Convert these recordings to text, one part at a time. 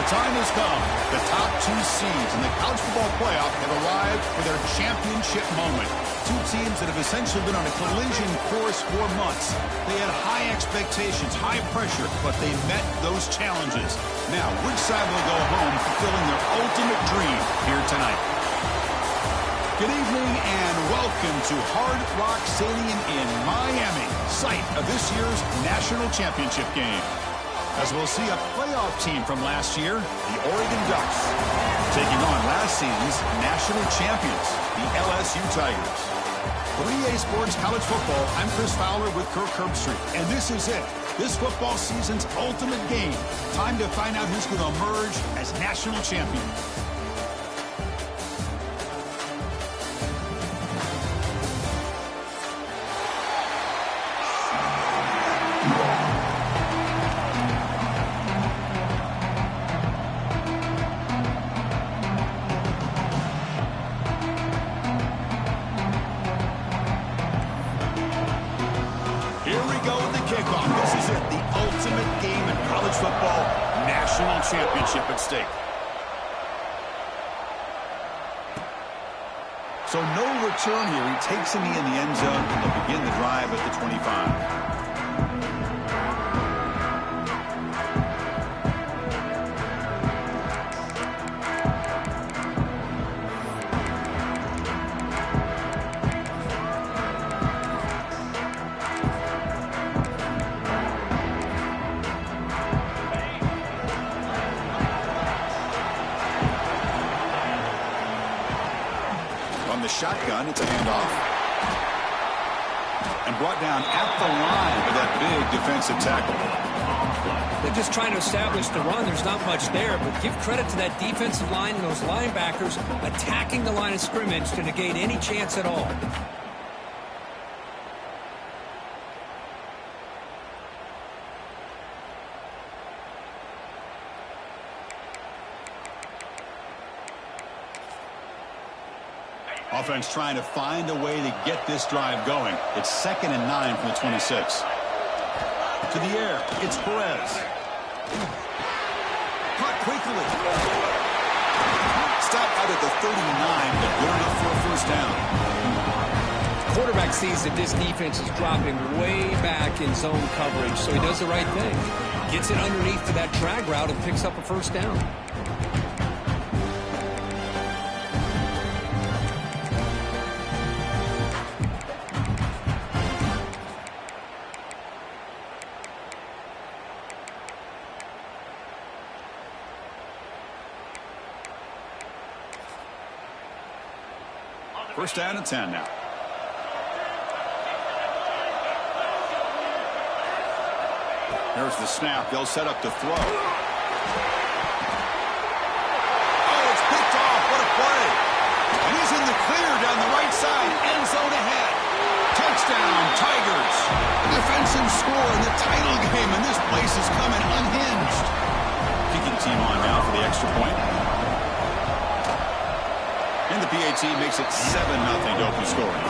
time has come. The top two seeds in the college football playoff have arrived for their championship moment. Two teams that have essentially been on a collision course for months. They had high expectations, high pressure, but they met those challenges. Now, which side will go home fulfilling their ultimate dream here tonight? Good evening and welcome to Hard Rock Stadium in Miami, site of this year's national championship game. As we'll see a playoff team from last year, the Oregon Ducks, taking on last season's national champions, the LSU Tigers. For EA Sports College Football, I'm Chris Fowler with Kirk Herbstreit, and this is it. This football season's ultimate game. Time to find out who's going to emerge as national champion. Championship at stake. So no return here. He takes him in the end zone, and they'll begin the drive at the 25. Shotgun, it's a handoff. And brought down at the line with that big defensive tackle. They're just trying to establish the run. There's not much there, but give credit to that defensive line and those linebackers attacking the line of scrimmage to negate any chance at all. Offense trying to find a way to get this drive going. It's 2nd and 9 from the 26. To the air, it's Perez. Caught quickly. Stop out at the 39, but good enough for a first down. Quarterback sees that this defense is dropping way back in zone coverage, so he does the right thing. Gets it underneath to that drag route and picks up a first down. First down and 10 now. There's the snap. They'll set up to throw. Oh, it's picked off. What a play. And he's in the clear down the right side. End zone ahead. Touchdown, Tigers. Defensive score in the title game, and this place is coming unhinged. Kicking team on now for the extra point. And the PAT makes it 7-0 to open scoring.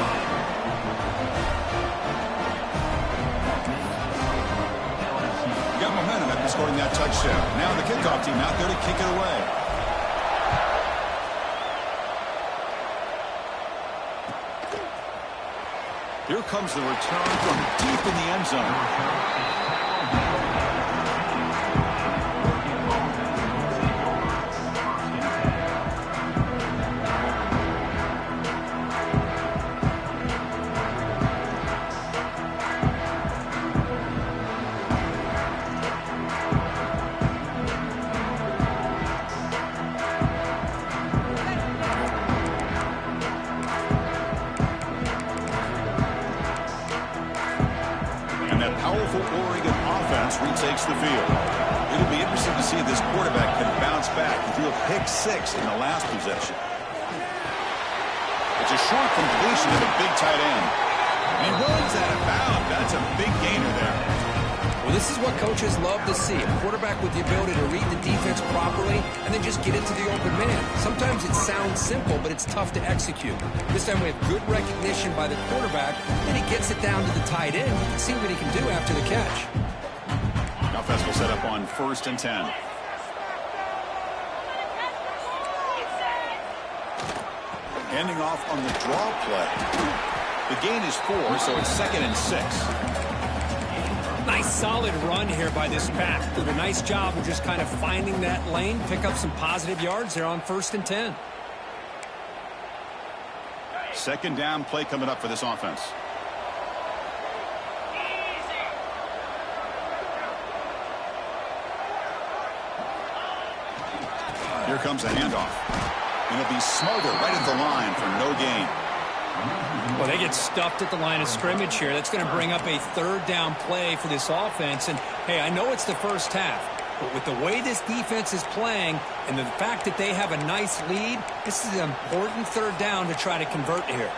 Got momentum after scoring that touchdown. Now the kickoff team out there to kick it away. Here comes the return from deep in the end zone. Oregon offense retakes the field. It'll be interesting to see if this quarterback can bounce back. He threw a pick 6 in the last possession. It's a short completion to the big tight end. And he runs out of bounds. That's a big gainer there. Well, this is what coaches love to see. A quarterback with the ability to read the defense properly and then just get into the open man. Sometimes it sounds simple, but it's tough to execute. This time we have good recognition by the quarterback, and he gets it down to the tight end. You can see what he can do after the catch. Offense will set up on 1st and 10. Handing off on the draw play. The gain is 4, so it's 2nd and 6. Nice solid run here by this pack. Did a nice job of just kind of finding that lane, pick up some positive yards there on 1st and 10. 2nd down play coming up for this offense. Here comes a handoff. And it'll be smothered right at the line for no gain. Well, they get stuffed at the line of scrimmage here. That's going to bring up a 3rd down play for this offense. And, hey, I know it's the first half, but with the way this defense is playing and the fact that they have a nice lead, this is an important 3rd down to try to convert here.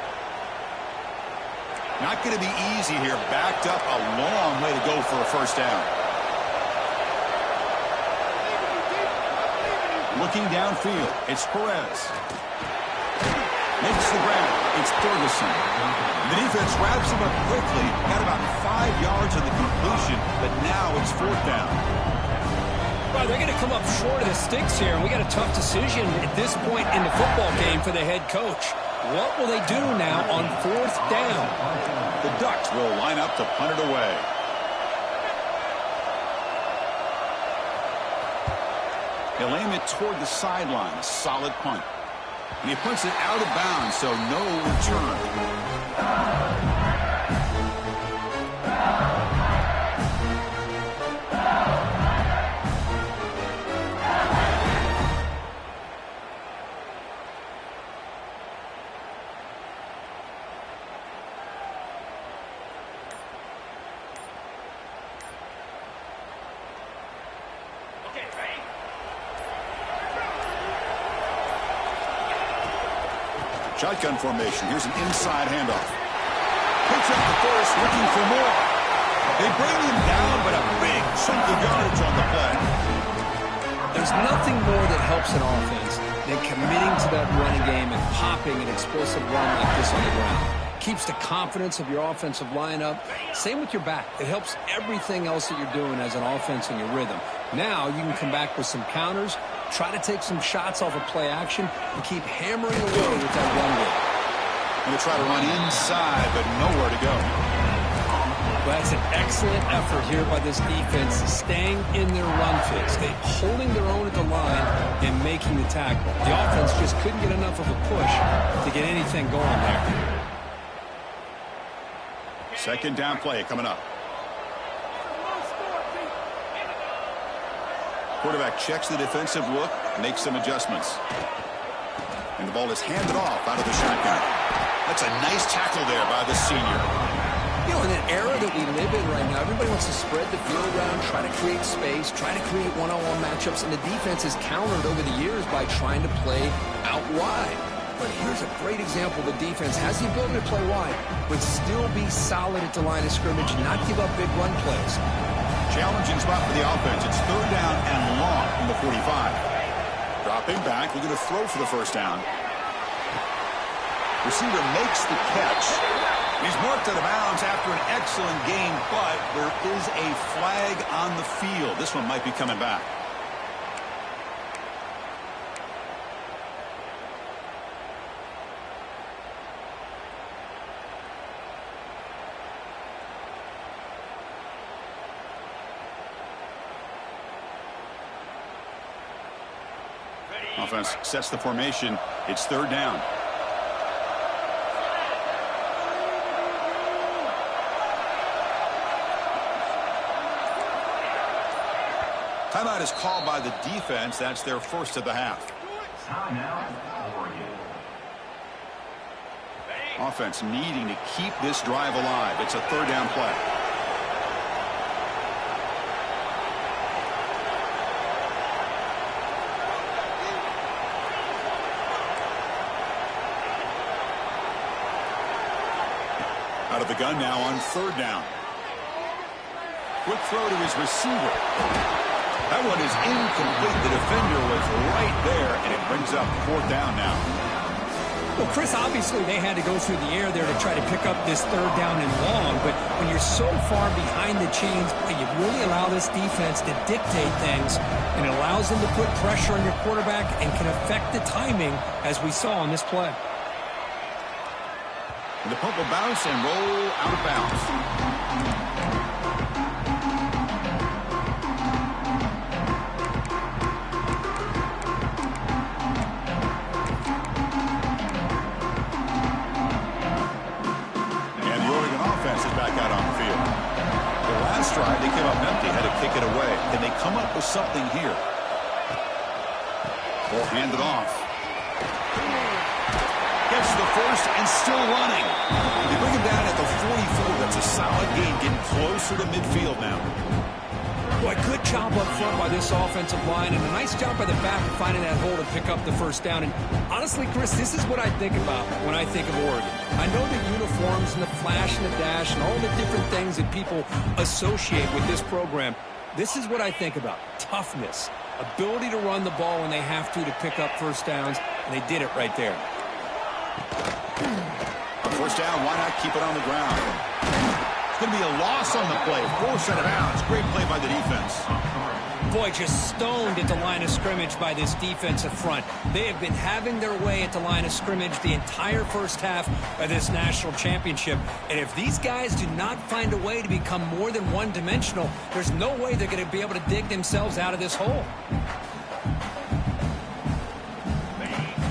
Not going to be easy here. Backed up a long way to go for a 1st down. Looking downfield, it's Perez. Makes the grab. It's Ferguson. The defense wraps him up quickly. Got about 5 yards on the completion, but now it's 4th down. Well, they're going to come up short of the sticks here, and we got a tough decision at this point in the football game for the head coach. What will they do now on 4th down? The Ducks will line up to punt it away. He'll aim it toward the sideline. A solid punt. And he puts it out of bounds, so no return. Shotgun formation. Here's an inside handoff. Picks up the first, looking for more. They bring him down, but a big chunk of yardage on the play. There's nothing more that helps an offense than committing to that running game and popping an explosive run like this on the ground. Keeps the confidence of your offensive lineup. Same with your back. It helps everything else that you're doing as an offense and your rhythm. Now you can come back with some counters, try to take some shots off of play action, and keep hammering away with that run game. Going to try to run inside, but nowhere to go. Well, that's an excellent effort here by this defense, staying in their run fix. They holding their own at the line and making the tackle. The offense just couldn't get enough of a push to get anything going there. 2nd down play coming up. Quarterback checks the defensive look, makes some adjustments. And the ball is handed off out of the shotgun. That's a nice tackle there by the senior. You know, in an era that we live in right now, everybody wants to spread the field around, try to create space, try to create one-on-one matchups, and the defense has countered over the years by trying to play out wide. But here's a great example. The defense has the ability to play wide, but still be solid at the line of scrimmage and not give up big run plays. Challenging spot for the offense. It's 3rd down and long from the 45. Dropping back. We're going to throw for the 1st down. Receiver makes the catch. He's marked out of bounds after an excellent game, but there is a flag on the field. This one might be coming back. Offense sets the formation. It's 3rd down. Timeout is called by the defense. That's their first of the half. Offense needing to keep this drive alive. It's a 3rd down play. Out of the gun now on 3rd down. Quick throw to his receiver. That one is incomplete. The defender was right there, and it brings up 4th down now. Well, Chris, obviously they had to go through the air there to try to pick up this 3rd down and long, but when you're so far behind the chains, you really allow this defense to dictate things, and it allows them to put pressure on your quarterback and can affect the timing, as we saw on this play. And the punt will bounce and roll out of bounds. And the Oregon offense is back out on the field. The last drive, they came up empty, had to kick it away. Can they come up with something here? Ball handed off. Gets to the first and still running. They bring him down at the 44. That's a solid gain, getting closer to midfield now. Boy, good job up front by this offensive line, and a nice job by the back of finding that hole to pick up the first down. And honestly, Chris, this is what I think about when I think of Oregon. I know the uniforms and the flash and the dash and all the different things that people associate with this program. This is what I think about. Toughness, ability to run the ball when they have to pick up first downs, and they did it right there. First down, why not keep it on the ground? It's going to be a loss on the play. Force out of bounds. Great play by the defense. Boy, just stoned at the line of scrimmage by this defensive front. They have been having their way at the line of scrimmage the entire first half of this national championship. And if these guys do not find a way to become more than one-dimensional, there's no way they're going to be able to dig themselves out of this hole.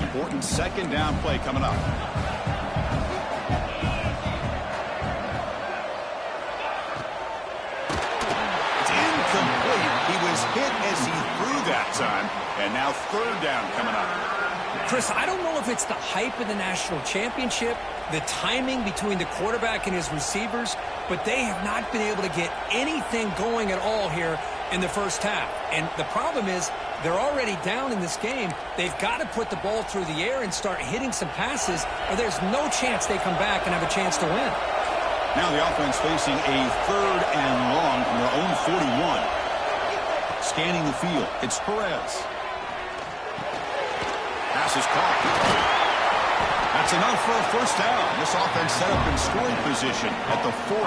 Important second down play coming up. He was hit as he threw that time, and now third down coming up. Chris, I don't know if it's the hype of the national championship, the timing between the quarterback and his receivers, but they have not been able to get anything going at all here in the first half. And the problem is they're already down in this game. They've got to put the ball through the air and start hitting some passes, or there's no chance they come back and have a chance to win. Now the offense facing a third and long from their own 41. Scanning the field, it's Perez. Pass is caught. That's enough for a first down. This offense set up in scoring position at the 40.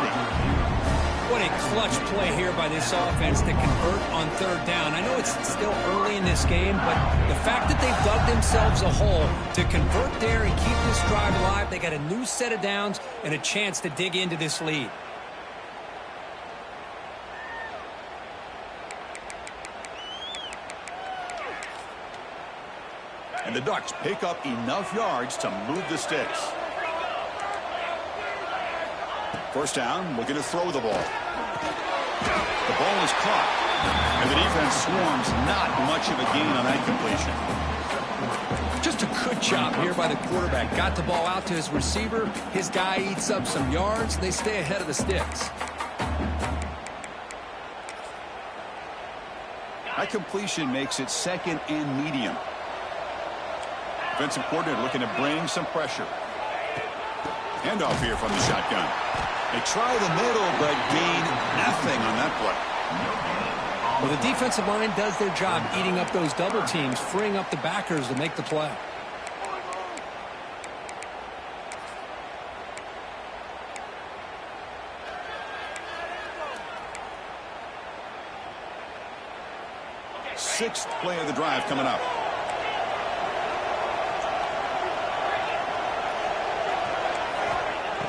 What a clutch play here by this offense to convert on third down. I know it's still early in this game, but the fact that they've dug themselves a hole to convert there and keep this drive alive, they got a new set of downs and a chance to dig into this lead. And the Ducks pick up enough yards to move the sticks. First down, looking to throw the ball. The ball is caught. And the defense swarms, not much of a gain on that completion. Just a good job here by the quarterback. Got the ball out to his receiver. His guy eats up some yards. They stay ahead of the sticks. That completion makes it second and medium. Defensive coordinator looking to bring some pressure. Handoff here from the shotgun. They try the middle, but gain nothing on that play. Well, the defensive line does their job eating up those double teams, freeing up the backers to make the play. Sixth play of the drive coming up.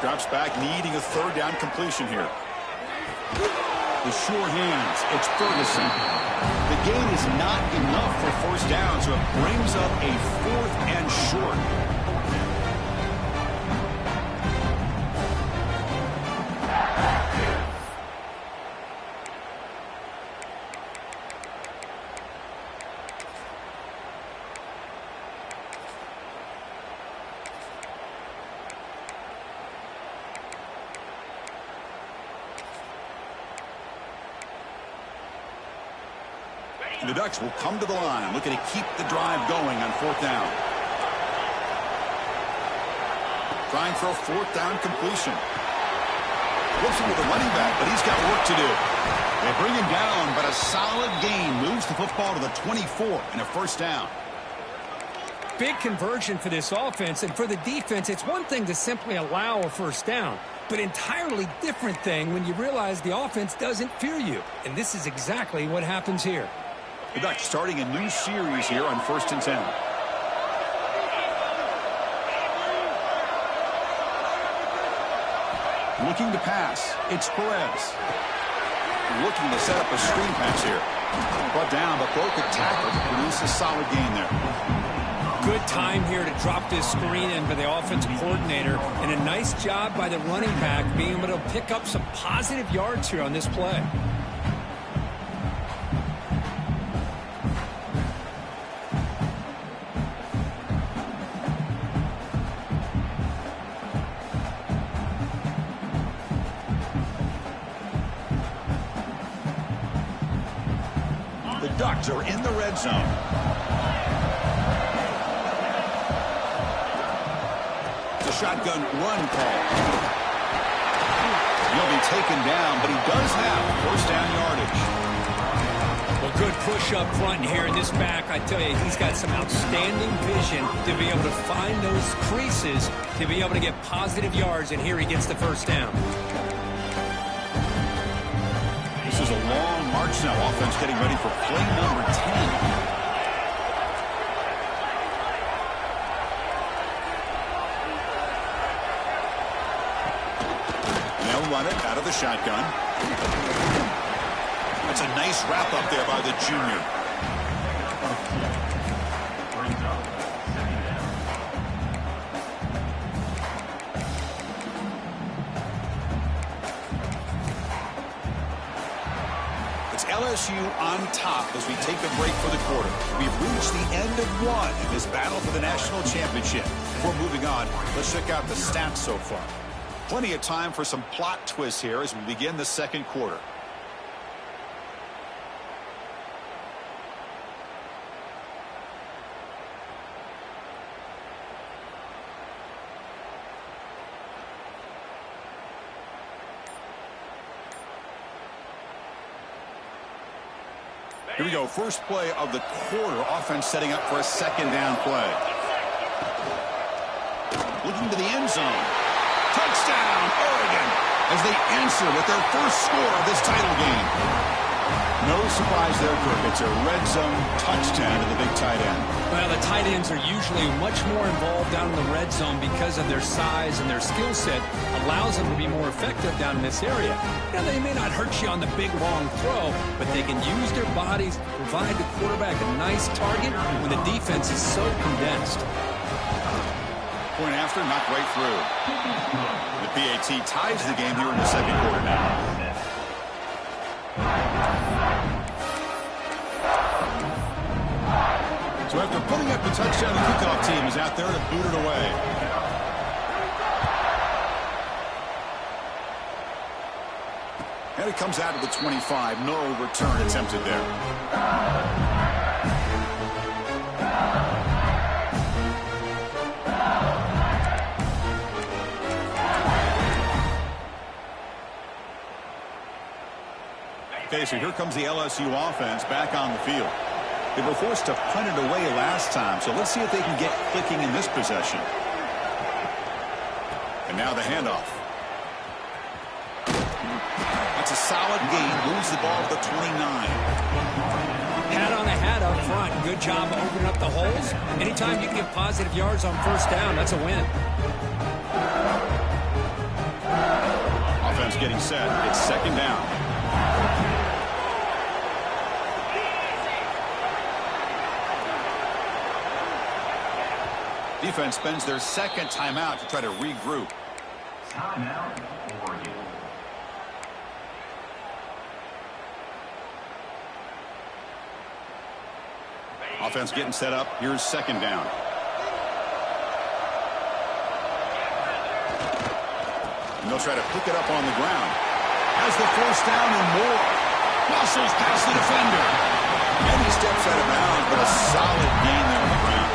Drops back, needing a third down completion here. The sure hands, it's Ferguson. The gain is not enough for first down, so it brings up a fourth and short. And the Ducks will come to the line, looking to keep the drive going on fourth down. Trying for a fourth down completion. Wilson with the running back, but he's got work to do. They bring him down, but a solid gain moves the football to the 24 and a first down. Big conversion for this offense, and for the defense, it's one thing to simply allow a first down, but entirely different thing when you realize the offense doesn't fear you. And this is exactly what happens here. The Ducks starting a new series here on 1st and 10. Looking to pass. It's Perez. Looking to set up a screen pass here. Brought down, but broke a tackle to produce a solid gain there. Good time here to drop this screen in for the offensive coordinator, and a nice job by the running back being able to pick up some positive yards here on this play. The Ducks are in the red zone. The shotgun run call. He'll be taken down, but he does have first down yardage. Well, good push up front here in this back. I tell you, he's got some outstanding vision to be able to find those creases to be able to get positive yards, and here he gets the first down. This is a long march now. Offense getting ready for play number 10. Run it out of the shotgun. That's a nice wrap up there by the junior. It's LSU on top as we take a break for the quarter. We've reached the end of one in this battle for the national championship. Before moving on, let's check out the stats so far. Plenty of time for some plot twists here as we begin the second quarter. Here we go. First play of the quarter. Offense setting up for a second down play. Looking to the end zone. Touchdown, Oregon, as they answer with their first score of this title game. No surprise there, Kirk. It's a red zone touchdown to the big tight end. Well, the tight ends are usually much more involved down in the red zone because of their size, and their skill set allows them to be more effective down in this area. Now, they may not hurt you on the big, long throw, but they can use their bodies to provide the quarterback a nice target when the defense is so condensed. Point after, knocked right through. The PAT ties the game here in the second quarter now. So after putting up the touchdown, the kickoff team is out there to boot it away. And it comes out of the 25. No return attempted there. Okay, so here comes the LSU offense back on the field. They were forced to punt it away last time, so let's see if they can get clicking in this possession. And now the handoff. That's a solid gain. Moves the ball to the 29. Hat on a hat up front. Good job opening up the holes. Anytime you can get positive yards on first down, that's a win. Offense getting set. It's second down. Defense spends their second timeout to try to regroup. Timeout, Oregon. Offense getting set up. Here's second down. And they'll try to pick it up on the ground. Has the first down and more. Muscles past the defender. And he steps out of bounds, but a solid gain there on the ground.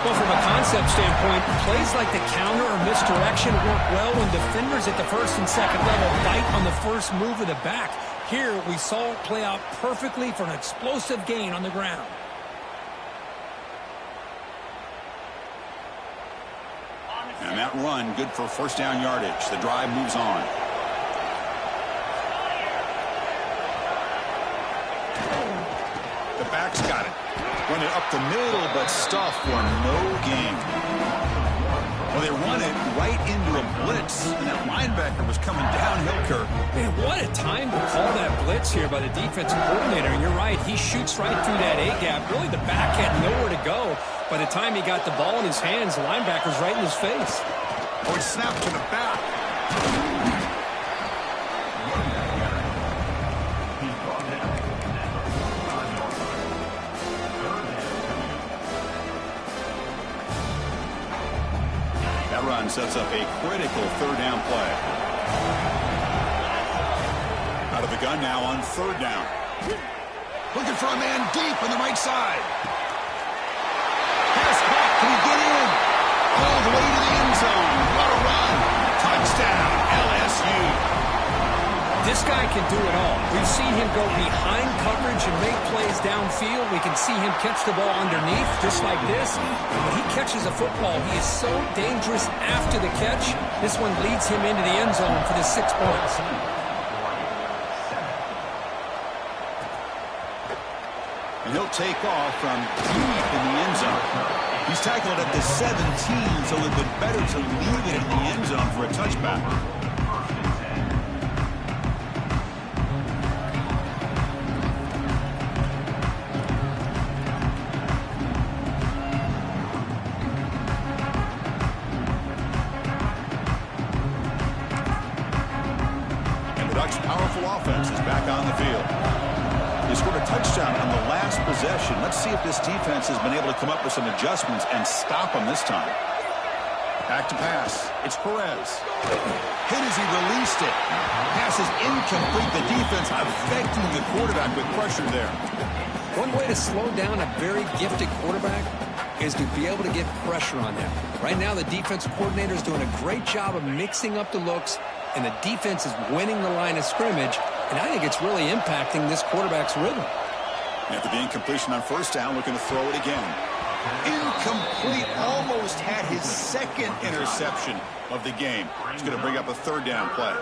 Well, from a concept standpoint, plays like the counter or misdirection work well when defenders at the first and second level bite on the first move of the back. Here, we saw it play out perfectly for an explosive gain on the ground. And that run, good for first down yardage. The drive moves on. The back's got it. Run it up the middle, but stuffed for no gain. Well, they run it right into a blitz, and that linebacker was coming downhill, Kirk. Man, what a time to call that blitz here by the defensive coordinator. And you're right, he shoots right through that A-gap. Really, the back had nowhere to go. By the time he got the ball in his hands, the linebacker's right in his face. Oh, it's snapped to the back. That run sets up a critical third down play. Out of the gun now on third down. Looking for a man deep on the right side. Pass caught. Can he get in? All the way to the end zone. What a run. Touchdown, LSU. This guy can do it all. We've seen him go behind coverage and make plays downfield. We can see him catch the ball underneath, just like this. When he catches a football, he is so dangerous after the catch. This one leads him into the end zone for the 6 points. And he'll take off from deep in the end zone. He's tackled at the 17, so it would be better to leave it in the end zone for a touchback. Powerful offense is back on the field. They scored a touchdown on the last possession. Let's see if this defense has been able to come up with some adjustments and stop them this time. Back to pass. It's Perez. Hit as he released it. Pass is incomplete. The defense affecting the quarterback with pressure there. One way to slow down a very gifted quarterback is to be able to get pressure on them. Right now, the defensive coordinator is doing a great job of mixing up the looks, and the defense is winning the line of scrimmage, and I think it's really impacting this quarterback's rhythm. After the incompletion on first down, looking to throw it again. Incomplete, almost had his second interception of the game. He's going to bring up a third down play.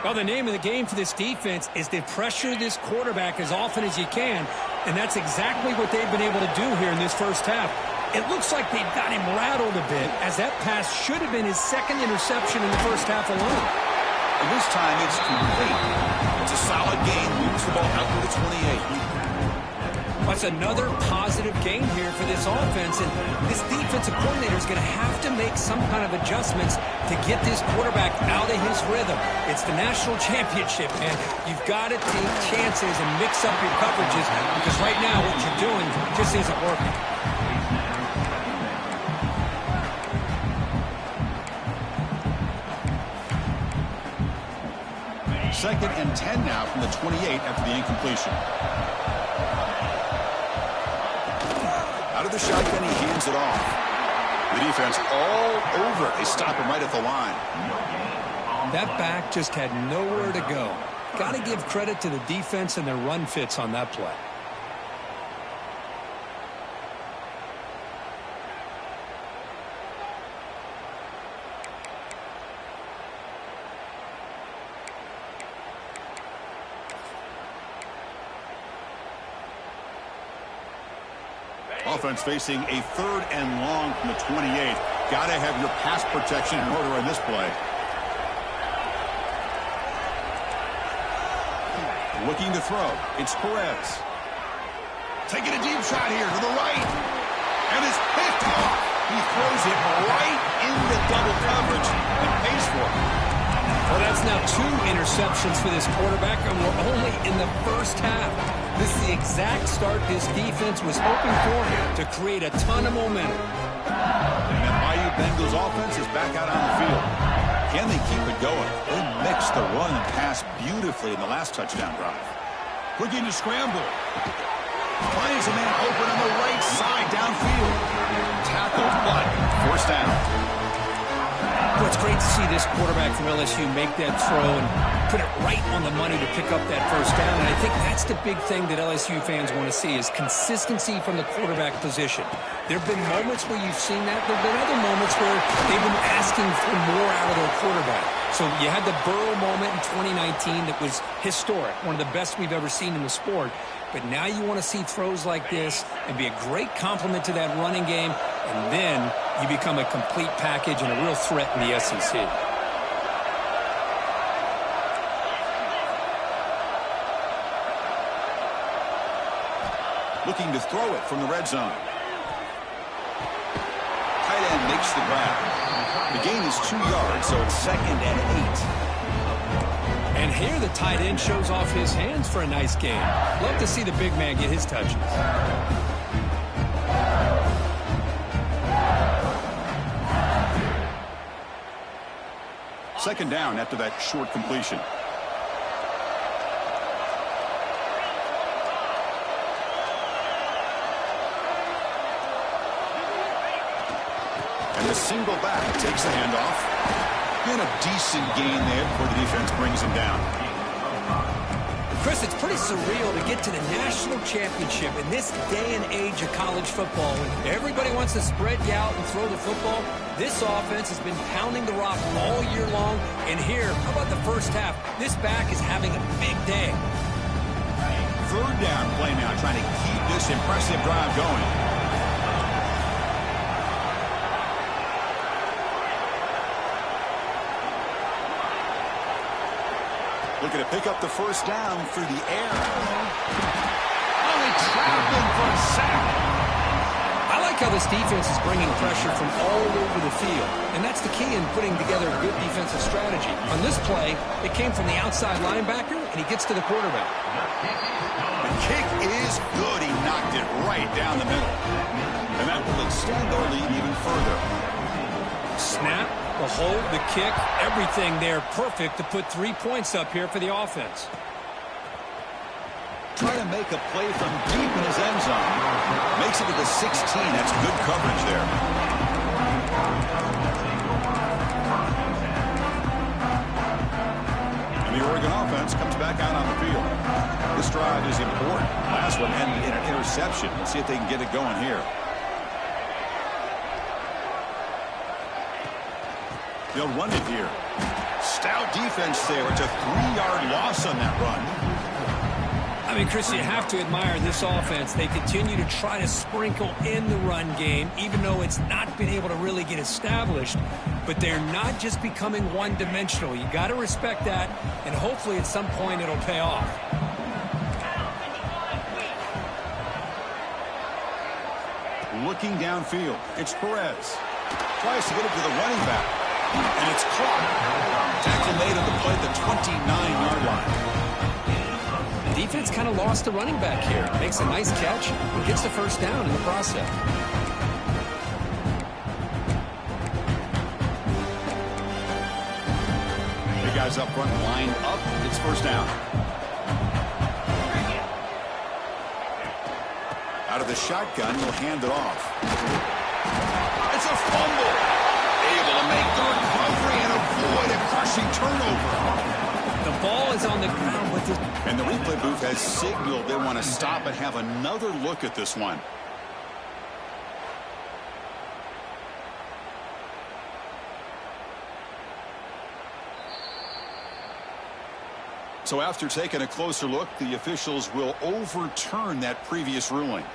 Well, the name of the game for this defense is to pressure this quarterback as often as you can, and that's exactly what they've been able to do here in this first half. It looks like they've got him rattled a bit, as that pass should have been his second interception in the first half alone. And this time it's complete. It's a solid game. Moves the ball out to the 28. That's another positive game here for this offense, and this defensive coordinator is going to have to make some kind of adjustments to get this quarterback out of his rhythm. It's the national championship, man. You've got to take chances and mix up your coverages, because right now what you're doing just isn't working. Second and 10 now from the 28 after the incompletion. Out of the shotgun, he hands it off. The defense all over it. They stop him right at the line. That back just had nowhere to go. Got to give credit to the defense and their run fits on that play. Offense facing a third and long from the 28. Got to have your pass protection in order in this play. Looking to throw. It's Perez. Taking a deep shot here to the right. And it's picked off. He throws it right into double coverage and pays for it. Well, that's now 2 interceptions for this quarterback, and we're only in the first half. This is the exact start this defense was hoping for to create a ton of momentum. And that Bayou Bengals offense is back out on the field. Can they keep it going? They mixed the run and pass beautifully in the last touchdown drive. Looking to scramble. Finds a man open on the right side downfield. Tackled, but forced down. Well, it's great to see this quarterback from LSU make that throw and put it right on the money to pick up that first down. And I think that's the big thing that LSU fans want to see is consistency from the quarterback position. There have been moments where you've seen that. There have been other moments where they've been asking for more out of their quarterback. So you had the Burrow moment in 2019 that was historic, one of the best we've ever seen in the sport. But now you want to see throws like this and be a great complement to that running game, and then You become a complete package and a real threat in the SEC. Looking to throw it from the red zone. Tight end makes the grab. The gain is 2 yards, so it's 2nd and 8. And here the tight end shows off his hands for a nice gain. Love to see the big man get his touches. Second down after that short completion. And the single back takes the handoff. And a decent gain there before the defense brings him down. Chris, it's pretty surreal to get to the national championship in this day and age of college football when everybody wants to spread you out and throw the football. This offense has been pounding the rock all year long. And here, how about the first half? This back is having a big day. Third down play now, trying to keep this impressive drive going. Looking to pick up the first down through the air. Only traveling for a sack. I like how this defense is bringing pressure from all over the field. And that's the key in putting together a good defensive strategy. On this play, it came from the outside linebacker, and he gets to the quarterback. The kick is good. He knocked it right down the middle. And that will extend our lead even further. Snap, the hold, the kick, everything there perfect to put 3 points up here for the offense. Trying to make a play from deep in his end zone. Makes it to the 16. That's good coverage there. And the Oregon offense comes back out on the field. This drive is important. Last one ended in an interception. Let's see if they can get it going here. They'll run it here. Stout defense there. It's a 3-yard loss on that run. I mean, Chris, you have to admire this offense. They continue to try to sprinkle in the run game, even though it's not been able to really get established. But they're not just becoming one-dimensional. You got to respect that, and hopefully at some point it'll pay off. Looking downfield, it's Perez. Tries to get it to the running back, and it's caught. Tackle made on the play at the 29-yard line. The defense kind of lost the running back here. Makes a nice catch and gets the first down in the process. The guys up front lined up. It's first down. Out of the shotgun, he'll hand it off. It's a fumble. Able to make the recovery and avoid a crushing turnover. The ball is on the ground with this. And the replay booth has signaled they want to stop and have another look at this one. So after taking a closer look, the officials will overturn that previous ruling.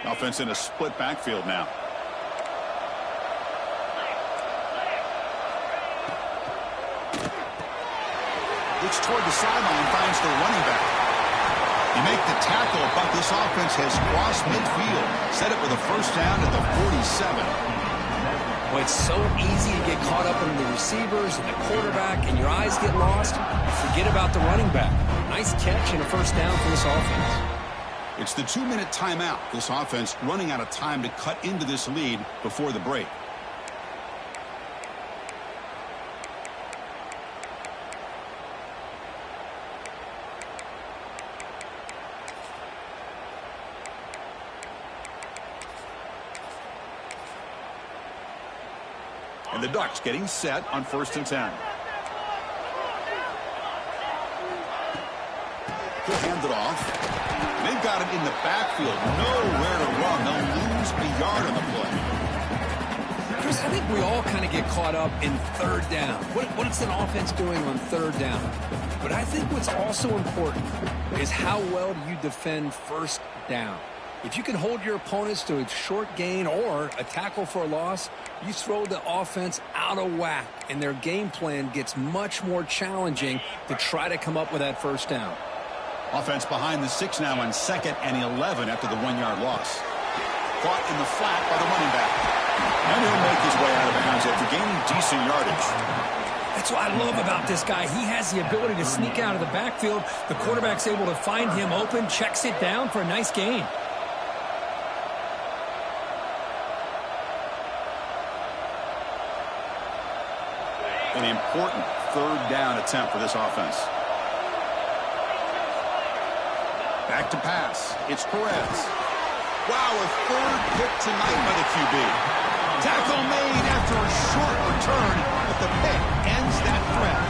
Offense in a split backfield now. Looks toward the sideline, finds the running back. You make the tackle, but this offense has crossed midfield. Set it with a first down at the 47. Well, it's so easy to get caught up in the receivers and the quarterback, and your eyes get lost. Forget about the running back. Nice catch and a first down for this offense. It's the 2-minute timeout. This offense running out of time to cut into this lead before the break. And the Ducks getting set on 1st and 10. He'll hand it off. They've got it in the backfield. Nowhere to run. They'll lose a yard on the play. Chris, I think We all kind of get caught up in third down. What is an offense doing on third down? But I think what's also important is how well do you defend first down. If you can hold your opponents to a short gain or a tackle for a loss, you throw the offense out of whack, and their game plan gets much more challenging to try to come up with that first down. Offense behind the 6 now on 2nd and 11 after the 1-yard loss. Caught in the flat by the running back. And he'll make his way out of bounds after gaining decent yardage. That's what I love about this guy. He has the ability to sneak out of the backfield. The quarterback's able to find him open, checks it down for a nice gain. An important third down attempt for this offense. Back to pass. It's Perez. Wow, a third pick tonight by the QB. Tackle made after a short return, but the pick ends that threat.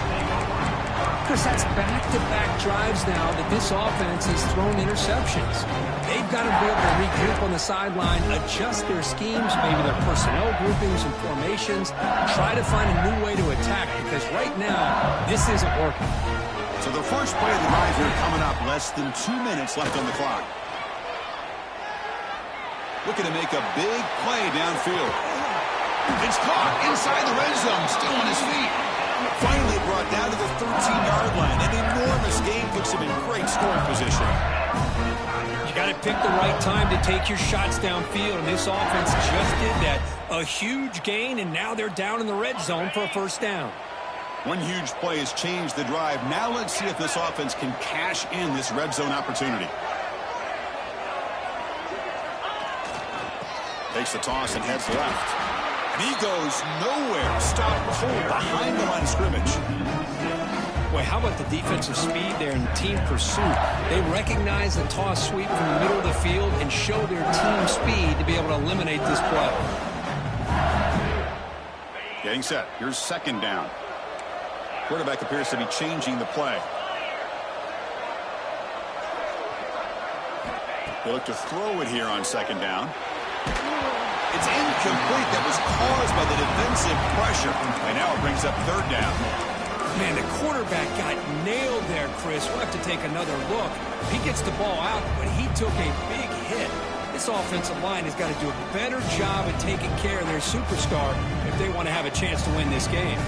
Chris, that's back-to-back drives now that this offense has thrown interceptions. They've got to be able to regroup on the sideline, adjust their schemes, maybe their personnel groupings and formations, try to find a new way to attack, because right now, this isn't working. So the first play of the drive here coming up, less than 2 minutes left on the clock. Looking to make a big play downfield. It's caught inside the red zone, still on his feet. Finally brought down to the 13-yard line. An enormous gain puts him in great scoring position. You got to pick the right time to take your shots downfield, and this offense just did that. A huge gain, and now they're down in the red zone for a first down. One huge play has changed the drive. Now let's see if this offense can cash in this red zone opportunity. Takes the toss and heads left. And he goes nowhere. Stopped cold behind the line of scrimmage. Boy, how about the defensive speed there and team pursuit? They recognize the toss sweep from the middle of the field and show their team speed to be able to eliminate this play. Getting set. Here's 2nd down. Quarterback appears to be changing the play. They look to throw it here on 2nd down. It's incomplete. That was caused by the defensive pressure. And now it brings up 3rd down. Man, the quarterback got nailed there, Chris. We'll have to take another look. He gets the ball out, but he took a big hit. This offensive line has got to do a better job at taking care of their superstar if they want to have a chance to win this game.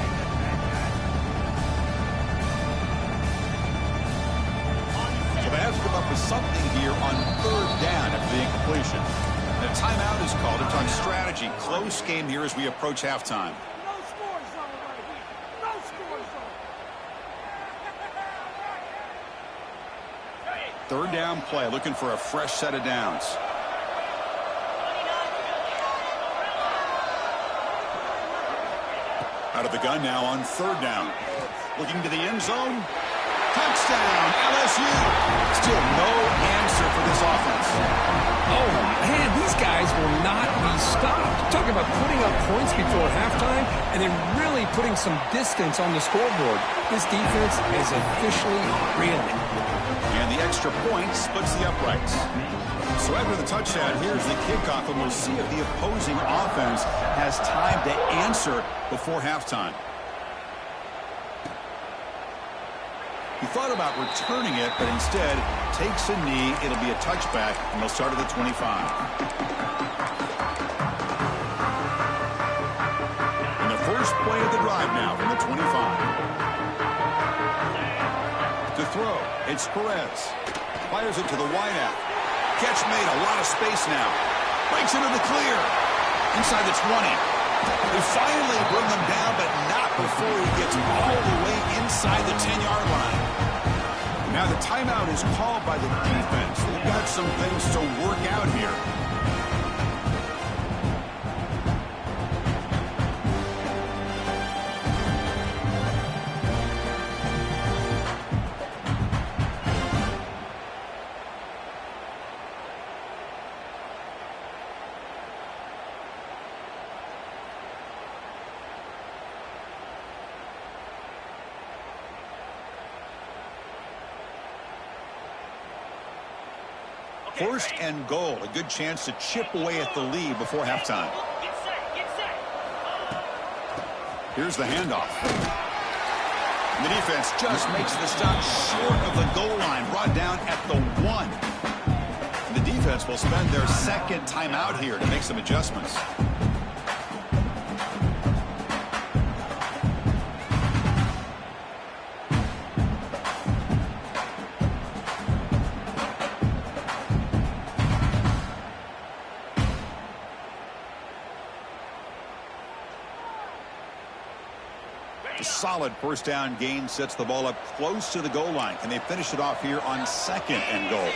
So they have to come up with something here on 3rd down after the incompletion. The timeout is called to talk strategy. Close game here as we approach halftime. No score zone right here. No score zone. 3rd down play, looking for a fresh set of downs. Out of the gun now on 3rd down. Looking to the end zone. Touchdown, LSU. Still no answer for this offense. Oh, man, these guys will not be stopped. Talking about putting up points before halftime and then really putting some distance on the scoreboard. This defense is officially reeling. And the extra point splits the uprights. So after the touchdown, here's the kickoff, and we'll see if the opposing offense has time to answer before halftime. He thought about returning it, but instead takes a knee. It'll be a touchback, and they'll start at the 25. And the first play of the drive now from the 25. To throw, it's Perez. Fires it to the wideout. Catch made, a lot of space now. Breaks into the clear. Inside the 20. They finally bring him down, but not before he gets all the way inside the 10-yard line. Now the timeout is called by the defense. They've got some things to work out here. First and goal, a good chance to chip away at the lead before halftime. Get set, get set. Here's the handoff. And the defense just makes the stop short of the goal line, brought down at the 1. The defense will spend their second timeout here to make some adjustments. A solid first down gain sets the ball up close to the goal line. Can they finish it off here on 2nd and goal?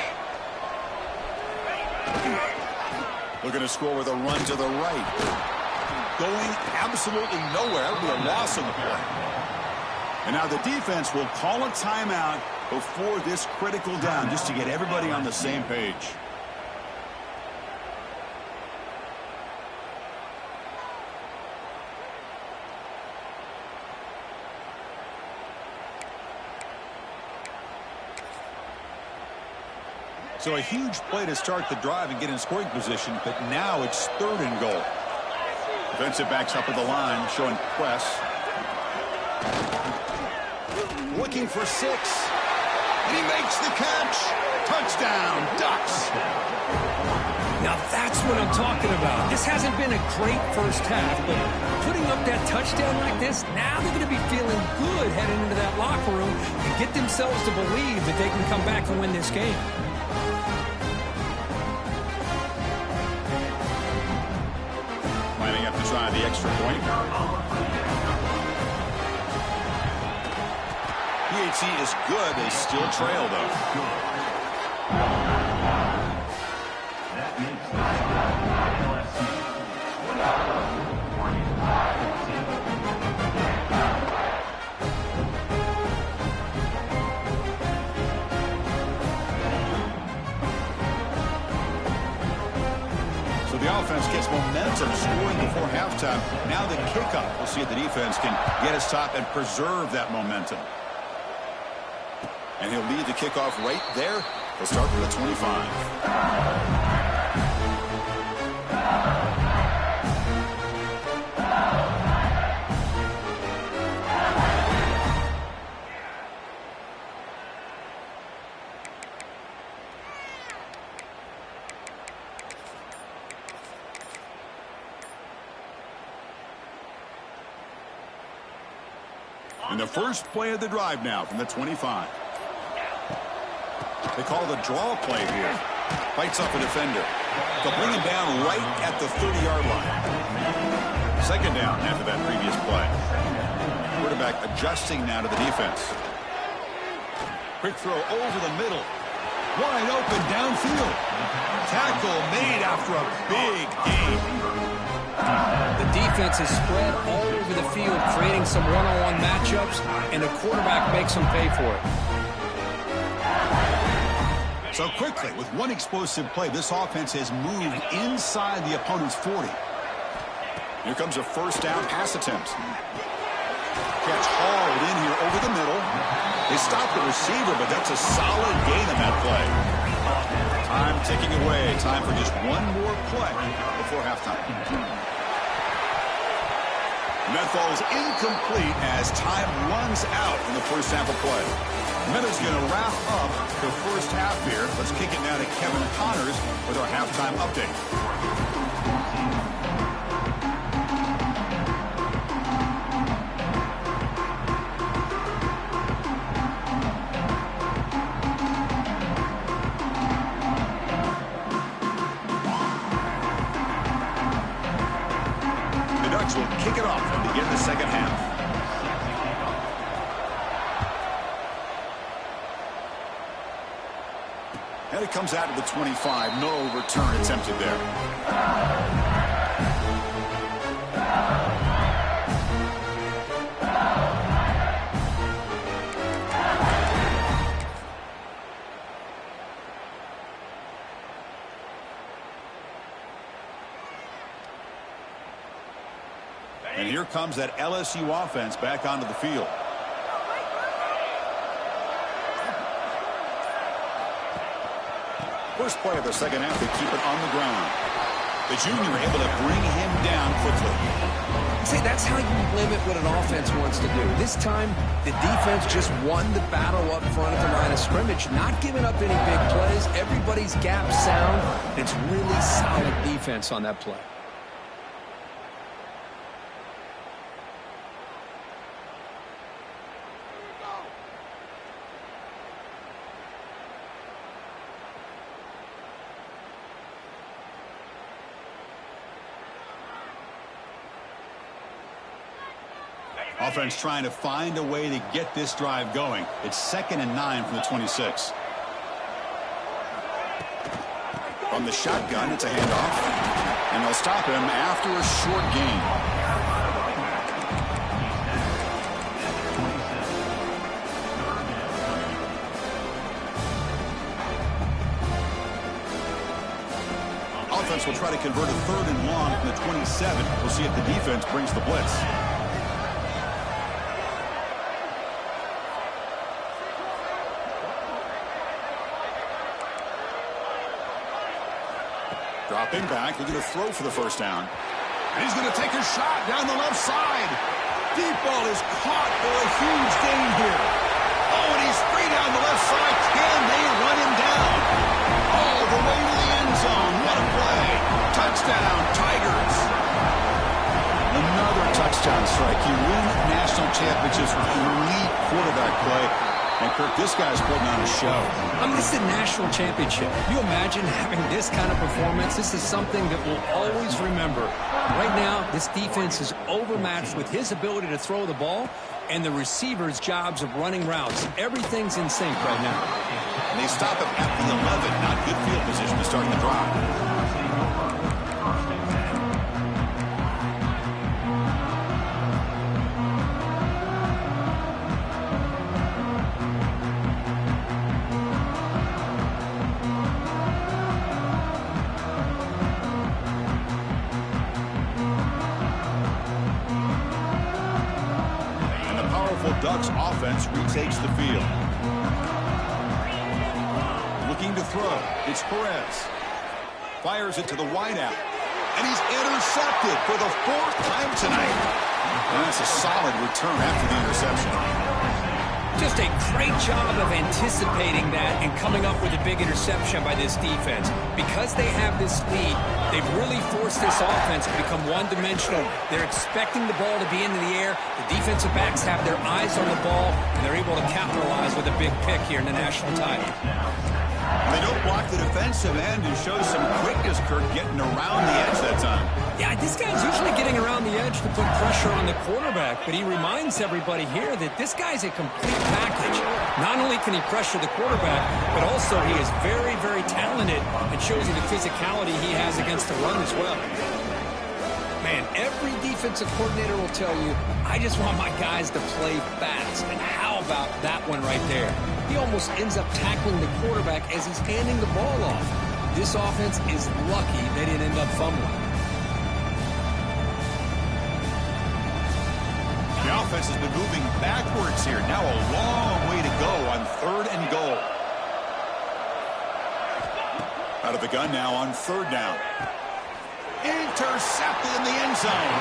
Looking to score with a run to the right. Going absolutely nowhere. That'll be a loss on the play. And now the defense will call a timeout before this critical down, just to get everybody on the same page. So a huge play to start the drive and get in scoring position, but now it's 3rd and goal. Defensive backs up at the line, showing press. Looking for 6. And he makes the catch. Touchdown, Ducks. Now that's what I'm talking about. This hasn't been a great first half, but putting up that touchdown like this, now they're going to be feeling good heading into that locker room and get themselves to believe that they can come back and win this game. Lining up to try the extra point. PAT is good. They still trail, though. That makes LSU 14. So the offense gets momentum, scoring before halftime. Now the kickoff. We'll see if the defense can get a stop and preserve that momentum. And he'll lead the kickoff right there. He'll start from the 25. And the first play of the drive now from the 25. They call the draw play here. Fights off a defender. They'll bring him down right at the 30-yard line. 2nd down after that previous play. Quarterback adjusting now to the defense. Quick throw over the middle. Wide open downfield. Tackle made after a big gain. The defense is spread all over the field, creating some one-on-one matchups, and the quarterback makes them pay for it. So quickly, with one explosive play, this offense has moved inside the opponent's 40. Here comes a first down pass attempt. Catch hauled in here over the middle. They stop the receiver, but that's a solid gain on that play. Time ticking away. Time for just one more play before halftime. And that falls incomplete as time runs out in the first half of play. Minutes going to wrap up the first half here. Let's kick it now to Kevin Connors with our halftime update. The Ducks will kick it off and begin the second half. And it comes out to the 25. No return attempted there. And here comes that LSU offense back onto the field. First play of the second half, they keep it on the ground. The junior able to bring him down quickly. See, that's how you limit what an offense wants to do. This time, the defense just won the battle up front at the line of scrimmage, not giving up any big plays. Everybody's gap sound. It's really solid defense on that play. Offense trying to find a way to get this drive going. It's 2nd and 9 from the 26. From the shotgun, it's a handoff. And they'll stop him after a short gain. Offense will try to convert a 3rd and long from the 27. We'll see if the defense brings the blitz. Dropping back, looking to throw for the first down. And he's going to take a shot down the left side. Deep ball is caught for a huge gain here. Oh, and he's free down the left side. Can they run him down? All the way to the end zone. What a play. Touchdown, Tigers. Another touchdown strike. You win national championships with elite quarterback play. And, Kirk, this guy's putting on a show. I mean, this is a national championship. You imagine having this kind of performance? This is something that we'll always remember. Right now, this defense is overmatched with his ability to throw the ball and the receivers' jobs of running routes. Everything's in sync right now. And they stop him at the 11. Not good field position to start the drive. Ducks offense retakes the field. Looking to throw. It's Perez. Fires it to the wideout. And he's intercepted for the 4th time tonight. And that's a solid return after the interception. Just a great job of anticipating that and coming up with a big interception by this defense. Because they have this lead, they've really forced this offense to become one-dimensional. They're expecting the ball to be into the air. The defensive backs have their eyes on the ball, and they're able to capitalize with a big pick here in the national title. They don't block the defensive end and show some quickness, Kirk, getting around the edge that time. Yeah, this guy's usually getting around the edge to put pressure on the quarterback, but he reminds everybody here that this guy's a complete package. Not only can he pressure the quarterback, but also he is very, very talented and shows you the physicality he has against the run as well. Man, every defensive coordinator will tell you, I just want my guys to play fast. And how about that one right there? He almost ends up tackling the quarterback as he's handing the ball off. This offense is lucky they didn't end up fumbling. The offense has been moving backwards here. Now a long way to go on 3rd and goal. Out of the gun now on 3rd down. Intercepted in the end zone.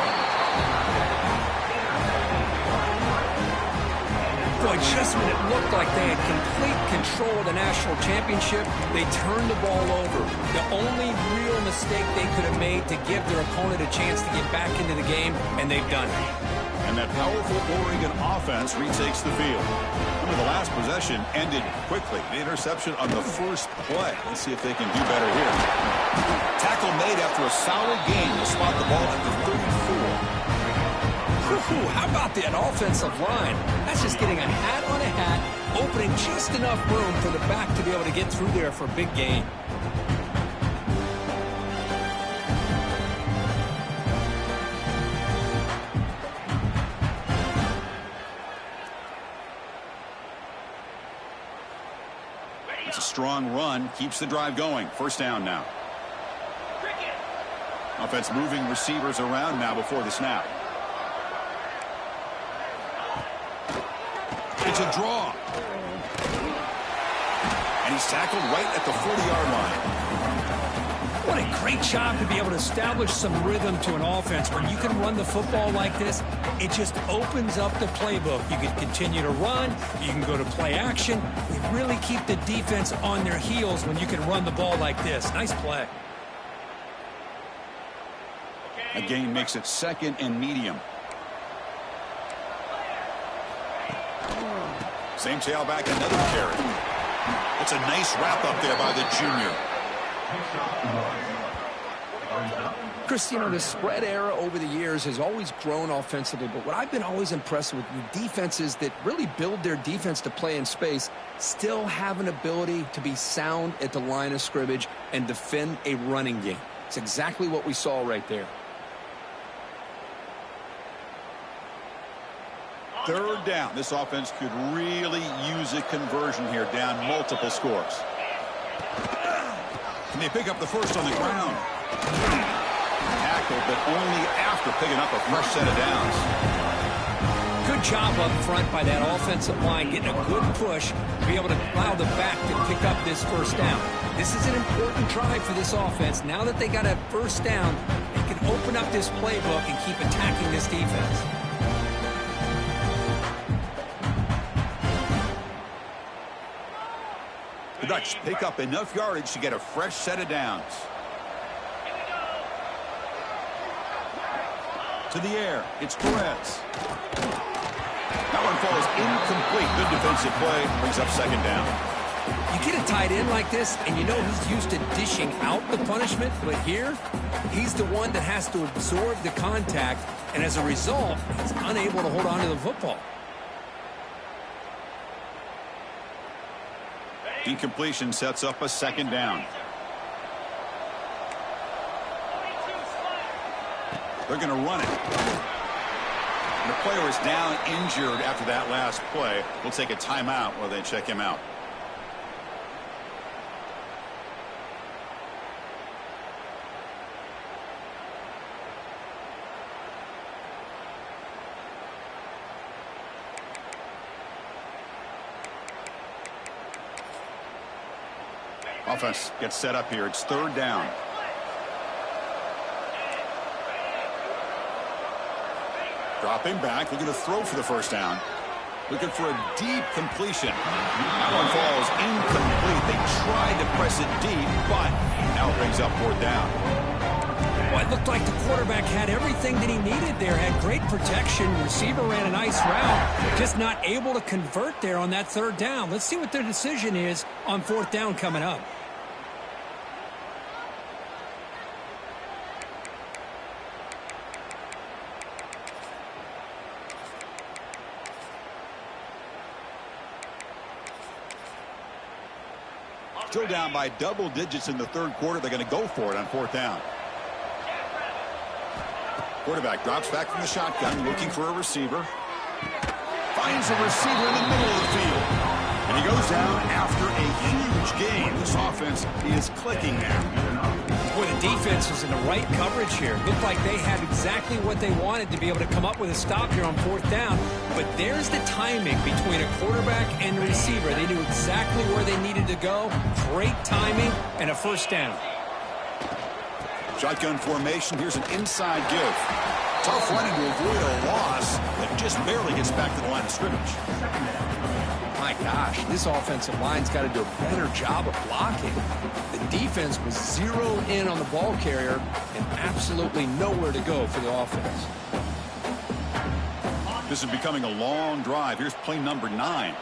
Boy, just when it looked like they had complete control of the national championship, they turned the ball over. The only real mistake they could have made to give their opponent a chance to get back into the game, and they've done it. And that powerful Oregon offense retakes the field. Remember, the last possession ended quickly. The interception on the first play. Let's see if they can do better here. Tackle made after a solid gain to spot the ball at the 34. Ooh, how about that offensive line? That's just getting a hat on a hat, opening just enough room for the back to be able to get through there for a big gain. It's a strong run, keeps the drive going. 1st down now. Offense moving receivers around now before the snap. It's a draw. And he's tackled right at the 40-yard line. What a great job to be able to establish some rhythm to an offense. When you can run the football like this, it just opens up the playbook. You can continue to run. You can go to play action. You really keep the defense on their heels when you can run the ball like this. Nice play. A gain makes it 2nd and medium. Same tailback, another carry. It's a nice wrap up there by the junior. Chris, you know, the spread era over the years has always grown offensively, but what I've been always impressed with the defenses that really build their defense to play in space still have an ability to be sound at the line of scrimmage and defend a running game. It's exactly what we saw right there. 3rd down. This offense could really use a conversion here, down multiple scores. Can they pick up the first on the ground? Tackle, but only after picking up a fresh set of downs. Good job up front by that offensive line, getting a good push to be able to allow the back to pick up this first down. This is an important drive for this offense. Now that they got a first down, they can open up this playbook and keep attacking this defense. The Ducks pick up enough yardage to get a fresh set of downs. To the air, it's Perez. That one falls incomplete. Good defensive play, brings up 2nd down. You get a tight end like this, and you know he's used to dishing out the punishment, but here, he's the one that has to absorb the contact, and as a result, he's unable to hold on to the football. Incompletion sets up a 2nd down. They're going to run it. And the player is down injured after that last play. We'll take a timeout while they check him out. Offense gets set up here. It's 3rd down. Dropping back, looking to throw for the first down. Looking for a deep completion. That one falls incomplete. They tried to press it deep, but now it brings up 4th down. Well, it looked like the quarterback had everything that he needed there. Had great protection. Receiver ran a nice route. Just not able to convert there on that 3rd down. Let's see what their decision is on 4th down coming up. Still down by double digits in the 3rd quarter. They're going to go for it on 4th down. Quarterback drops back from the shotgun, looking for a receiver. Finds a receiver in the middle of the field. And he goes down after a huge gain. This offense is clicking now. Boy, the defense is in the right coverage here. Looked like they had exactly what they wanted to be able to come up with a stop here on 4th down. But there's the timing between a quarterback and a receiver. They knew exactly where they needed to go. Great timing and a first down. Shotgun formation. Here's an inside give. Tough running to avoid a loss that just barely gets back to the line of scrimmage. My gosh, this offensive line's got to do a better job of blocking. The defense was zeroed in on the ball carrier and absolutely nowhere to go for the offense. This is becoming a long drive. Here's play number 9.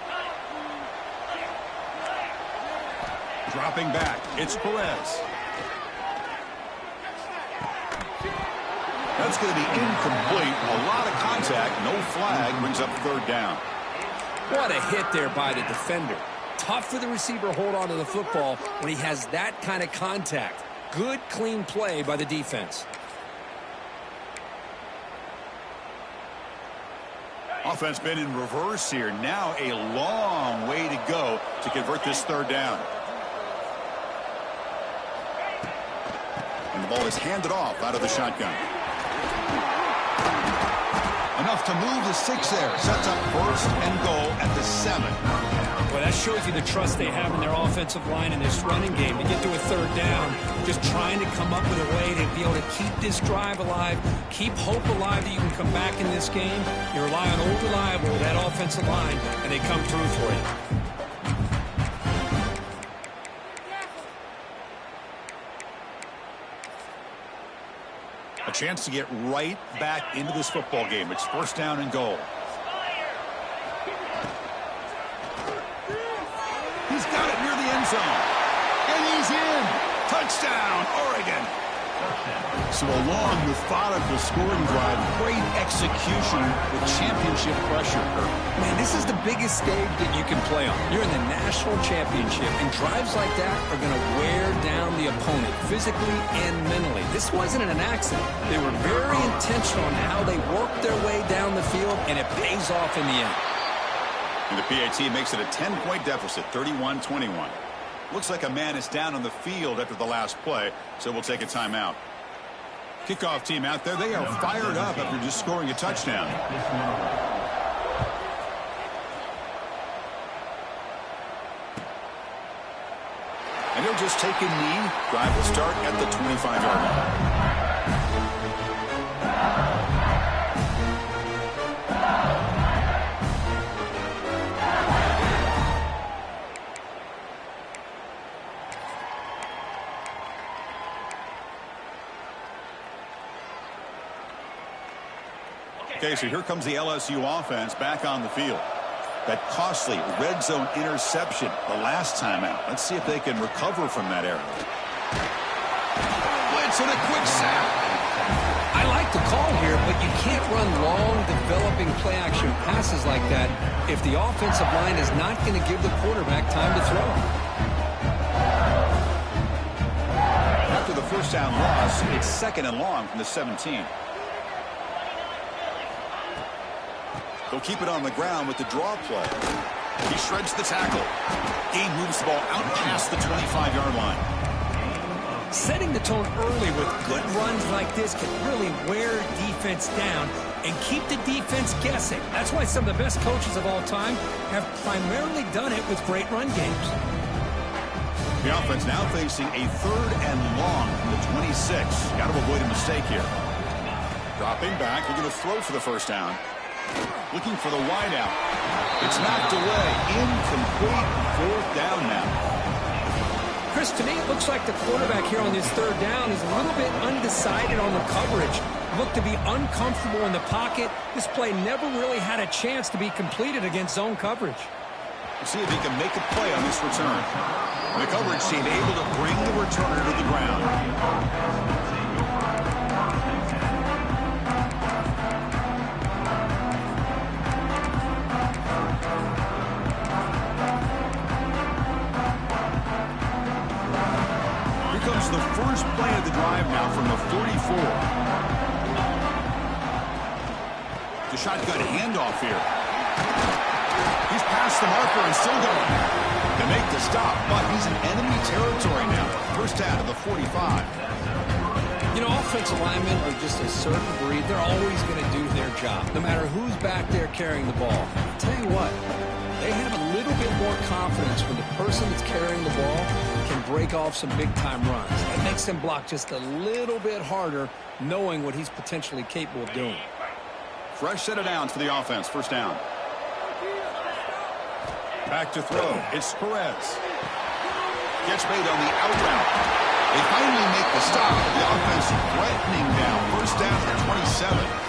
Dropping back. It's Perez. That's going to be incomplete. A lot of contact. No flag. Brings up 3rd down. What a hit there by the defender. Tough for the receiver to hold on to the football when he has that kind of contact. Good, clean play by the defense. Offense been in reverse here. Now a long way to go to convert this 3rd down. And the ball is handed off out of the shotgun. Enough to move the 6 there. Sets up 1st and goal at the 7. Well, that shows you the trust they have in their offensive line in this running game. To get to a third down, just trying to come up with a way to be able to keep this drive alive, keep hope alive that you can come back in this game. You rely on old reliable, that offensive line, and they come through for you. A chance to get right back into this football game. It's first down and goal. He's got it near the end zone. And he's in. Touchdown, Oregon. So a long, methodical scoring drive. Great execution with championship pressure. Man, this is the biggest stage that you can play on. You're in the national championship, and drives like that are going to wear down the opponent physically and mentally. This wasn't an accident. They were very intentional on how they worked their way down the field, and it pays off in the end. And the PAT makes it a 10-point deficit, 31-21. Looks like a man is down on the field after the last play, so we'll take a timeout. Kickoff team out there, they are fired up after just scoring a touchdown. And he'll just take a knee. Drive will start at the 25-yard line. Okay, so here comes the LSU offense back on the field. That costly red zone interception the last time out. Let's see if they can recover from that error. Blitz and a quick sack. I like the call here, but you can't run long, developing play-action passes like that if the offensive line is not going to give the quarterback time to throw. After the first down loss, it's second and long from the 17. He'll keep it on the ground with the draw play. He shreds the tackle. He moves the ball out past the 25-yard line. Setting the tone early with good runs like this can really wear defense down and keep the defense guessing. That's why some of the best coaches of all time have primarily done it with great run games. The offense now facing a third and long from the 26. Got to avoid a mistake here. Dropping back, they're going to throw for the first down. Looking for the wide out. It's knocked away. Incomplete. Fourth down now. Chris, to me, it looks like the quarterback here on this third down is a little bit undecided on the coverage. Looked to be uncomfortable in the pocket. This play never really had a chance to be completed against zone coverage. We'll see if he can make a play on this return. The coverage team able to bring the returner to the ground. The first play of the drive now from the 44. The shotgun handoff here. He's past the marker and still going. They make the stop, but he's in enemy territory now. First down to the 45. You know, offensive linemen are just a certain breed. They're always going to do their job, no matter who's back there carrying the ball. I'll tell you what, they have a little bit more confidence when the person that's carrying the ball can break off some big-time runs. That makes them block just a little bit harder, knowing what he's potentially capable of doing. Fresh set of downs for the offense. First down. Back to throw. It's Perez. Catch made on the out route. They finally make the stop. The offense threatening now. First down at 27.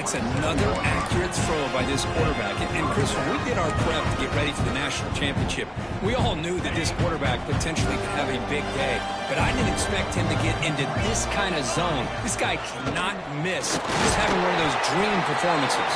That's another accurate throw by this quarterback. And Chris, when we did our prep to get ready for the national championship, we all knew that this quarterback potentially could have a big day. But I didn't expect him to get into this kind of zone. This guy cannot miss. He's having one of those dream performances.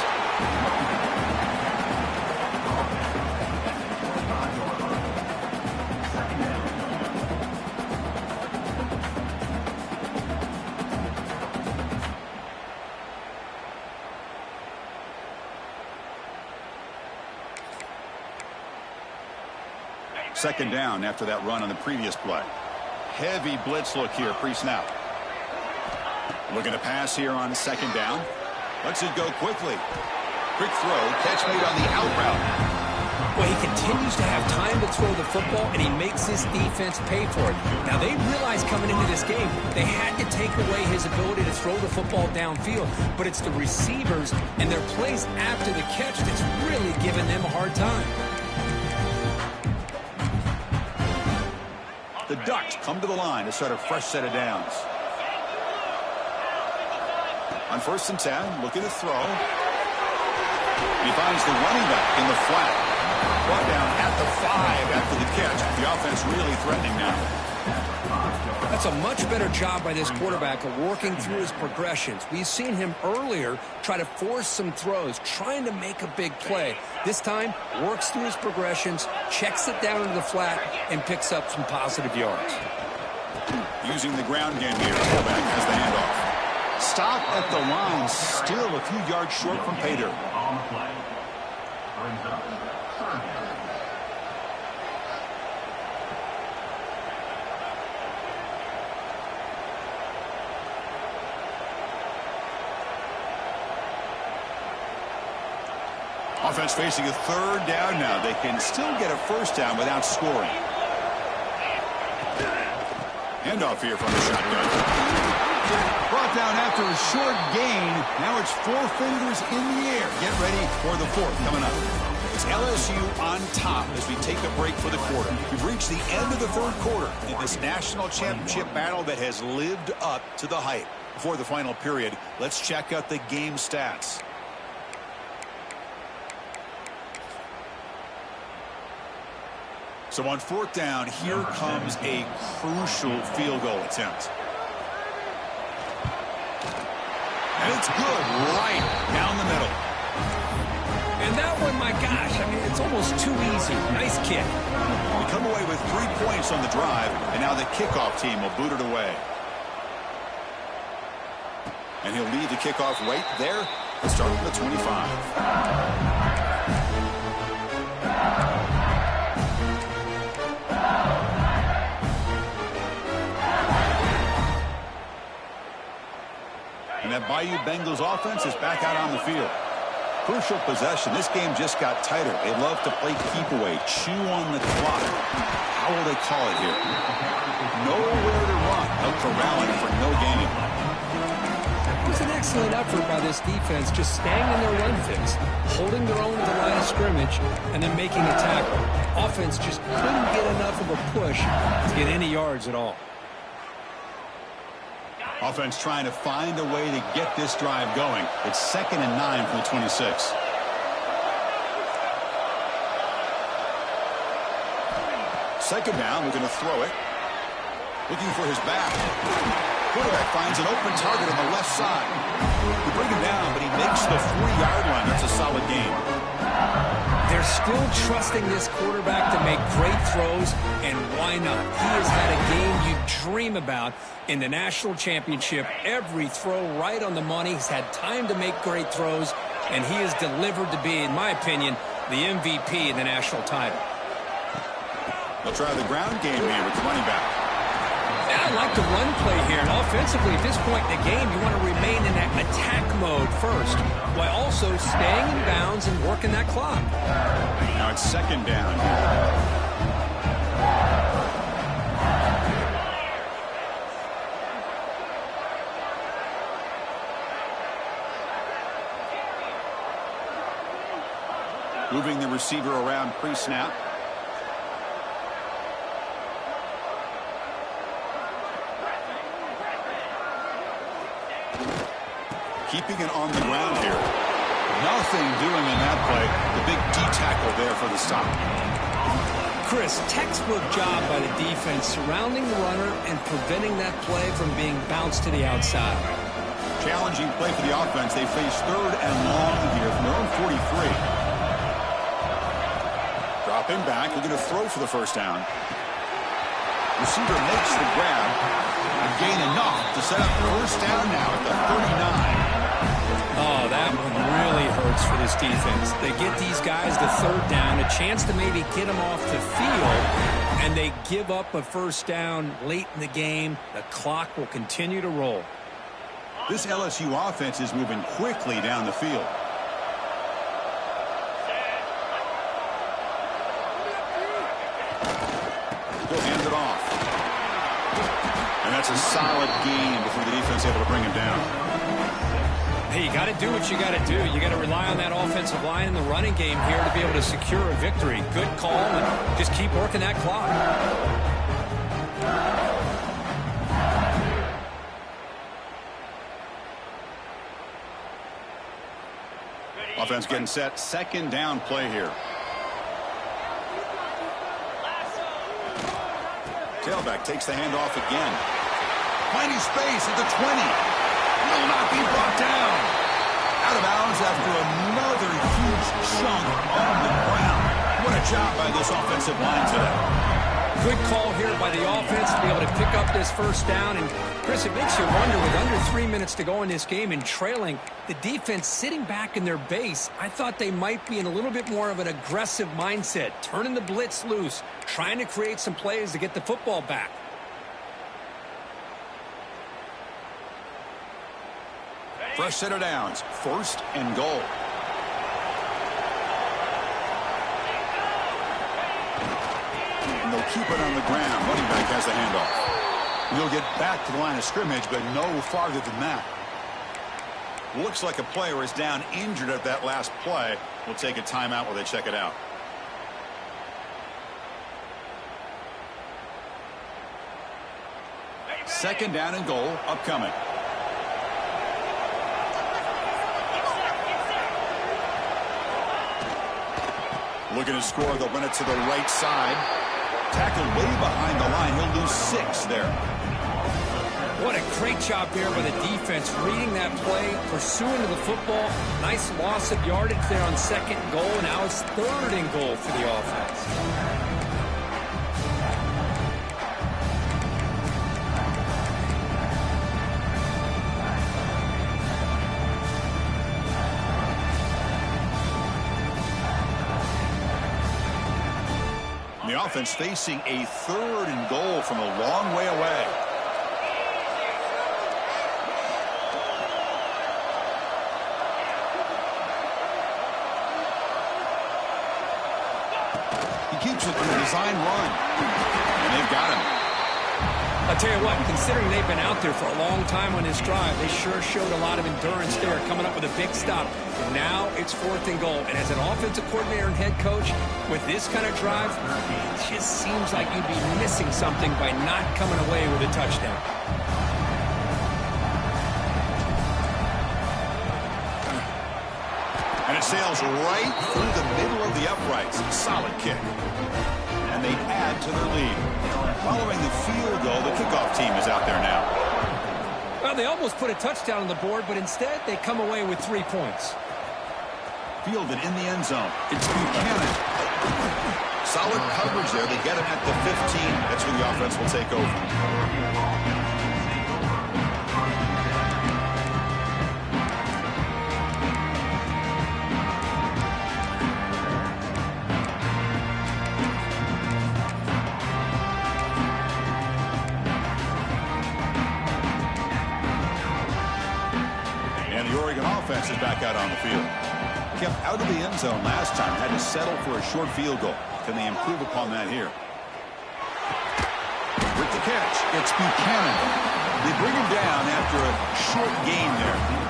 Second down after that run on the previous play. Heavy blitz look here pre-snap. Looking to pass here on second down. Lets it go quickly. Quick throw. Catch made on the out route. Well, he continues to have time to throw the football, and he makes his defense pay for it. Now, they realized coming into this game they had to take away his ability to throw the football downfield, but it's the receivers and their plays after the catch that's really giving them a hard time. The Ducks come to the line to start a fresh set of downs. On 1st and 10, looking to throw. He finds the running back in the flat. Brought down at the 5 after the catch. The offense really threatening now. That's a much better job by this quarterback of working through his progressions. We've seen him earlier try to force some throws, trying to make a big play. This time, works through his progressions, checks it down into the flat, and picks up some positive yards. Using the ground game here. Fullback has the handoff. Stop at the line, still a few yards short from pay dirt. On the play. Brings up 3rd down. Offense facing a 3rd down now. They can still get a 1st down without scoring. Handoff here from the shotgun. Brought down after a short gain. Now it's 4 fingers in the air. Get ready for the 4th coming up. It's LSU on top as we take a break for the quarter. We've reached the end of the 3rd quarter in this national championship battle that has lived up to the hype. Before the final period, let's check out the game stats. So on 4th down, here comes a crucial field goal attempt. And it's good right down the middle. And that one, my gosh, I mean, it's almost too easy. Nice kick. We come away with 3 points on the drive, and now the kickoff team will boot it away. And he'll lead the kickoff right there and start from the 25. And that Bayou Bengals offense is back out on the field. Crucial possession. This game just got tighter. They love to play keep away, chew on the clock. How will they call it here? Nowhere to run. They'll corral it for no gain. It was an excellent effort by this defense, just staying in their run fix, holding their own to the line of scrimmage, and then making a tackle. Offense just couldn't get enough of a push to get any yards at all. Offense trying to find a way to get this drive going. It's 2nd and 9 from the 26. Second down, we're going to throw it. Looking for his back. Quarterback finds an open target on the left side. We bring him down, but he makes the 40-yard line. That's a solid gain. They're still trusting this quarterback to make great throws, and why not? He has had a game you dream about in the national championship. Every throw right on the money. He's had time to make great throws, and he has delivered to be, in my opinion, the MVP in the national title. They'll try the ground game here with the running back. I like the run play here, and offensively at this point in the game, you want to remain in that attack mode first, while also staying in bounds and working that clock. Now it's 2nd down. Moving the receiver around pre-snap. Keeping it on the ground here. Nothing doing in that play. The big D-tackle there for the stop. Chris, textbook job by the defense surrounding the runner and preventing that play from being bounced to the outside. Challenging play for the offense. They face 3rd and long here from their own 43. Dropping back. We're going to throw for the 1st down. Receiver makes the grab. Gain enough to set up 1st down now at the 39. Oh, that one really hurts for this defense. They get these guys the 3rd down, a chance to maybe get them off the field, and they give up a 1st down late in the game. The clock will continue to roll. This LSU offense is moving quickly down the field. gain before the defense able to bring him down. Hey, you got to do what you got to do. You got to rely on that offensive line in the running game here to be able to secure a victory. Good call, and just keep working that clock. Offense getting set. Second down play here. Tailback takes the handoff again. Finding space at the 20. Will not be brought down. Out of bounds after another huge chunk on the ground. What a job by this offensive line today. Good call here by the offense to be able to pick up this first down. And, Chris, it makes you wonder, with under 3 minutes to go in this game and trailing, the defense sitting back in their base, I thought they might be in a little bit more of an aggressive mindset, turning the blitz loose, trying to create some plays to get the football back. Fresh set of downs. First and goal. And they'll keep it on the ground. Running back has the handoff. He'll get back to the line of scrimmage, but no farther than that. Looks like a player is down injured at that last play. We'll take a timeout while they check it out. Second down and goal upcoming. Looking to score, they'll run it to the right side. Tackled way behind the line. He'll lose 6 there. What a great job there by the defense, reading that play, pursuing to the football. Nice loss of yardage there on second goal. Now it's third and goal for the offense. The offense facing a third and goal from a long way away. He keeps it in a design run. And they've got him. I'll tell you what, considering they've been out there for a long time on this drive, they sure showed a lot of endurance there, coming up with a big stop. And now it's fourth and goal. And as an offensive coordinator and head coach, with this kind of drive, it just seems like you'd be missing something by not coming away with a touchdown. And it sails right through the middle of the uprights. Solid kick. And they add to their lead. Following the field goal, the kickoff team is out there now. Well, they almost put a touchdown on the board, but instead they come away with 3 points. Fielded in the end zone. It's Buchanan. Solid coverage there. They get him at the 15. That's where the offense will take over. Offense is back out on the field. Kept out of the end zone last time. Had to settle for a short field goal. Can they improve upon that here? With the catch, it's Buchanan. They bring him down after a short gain there.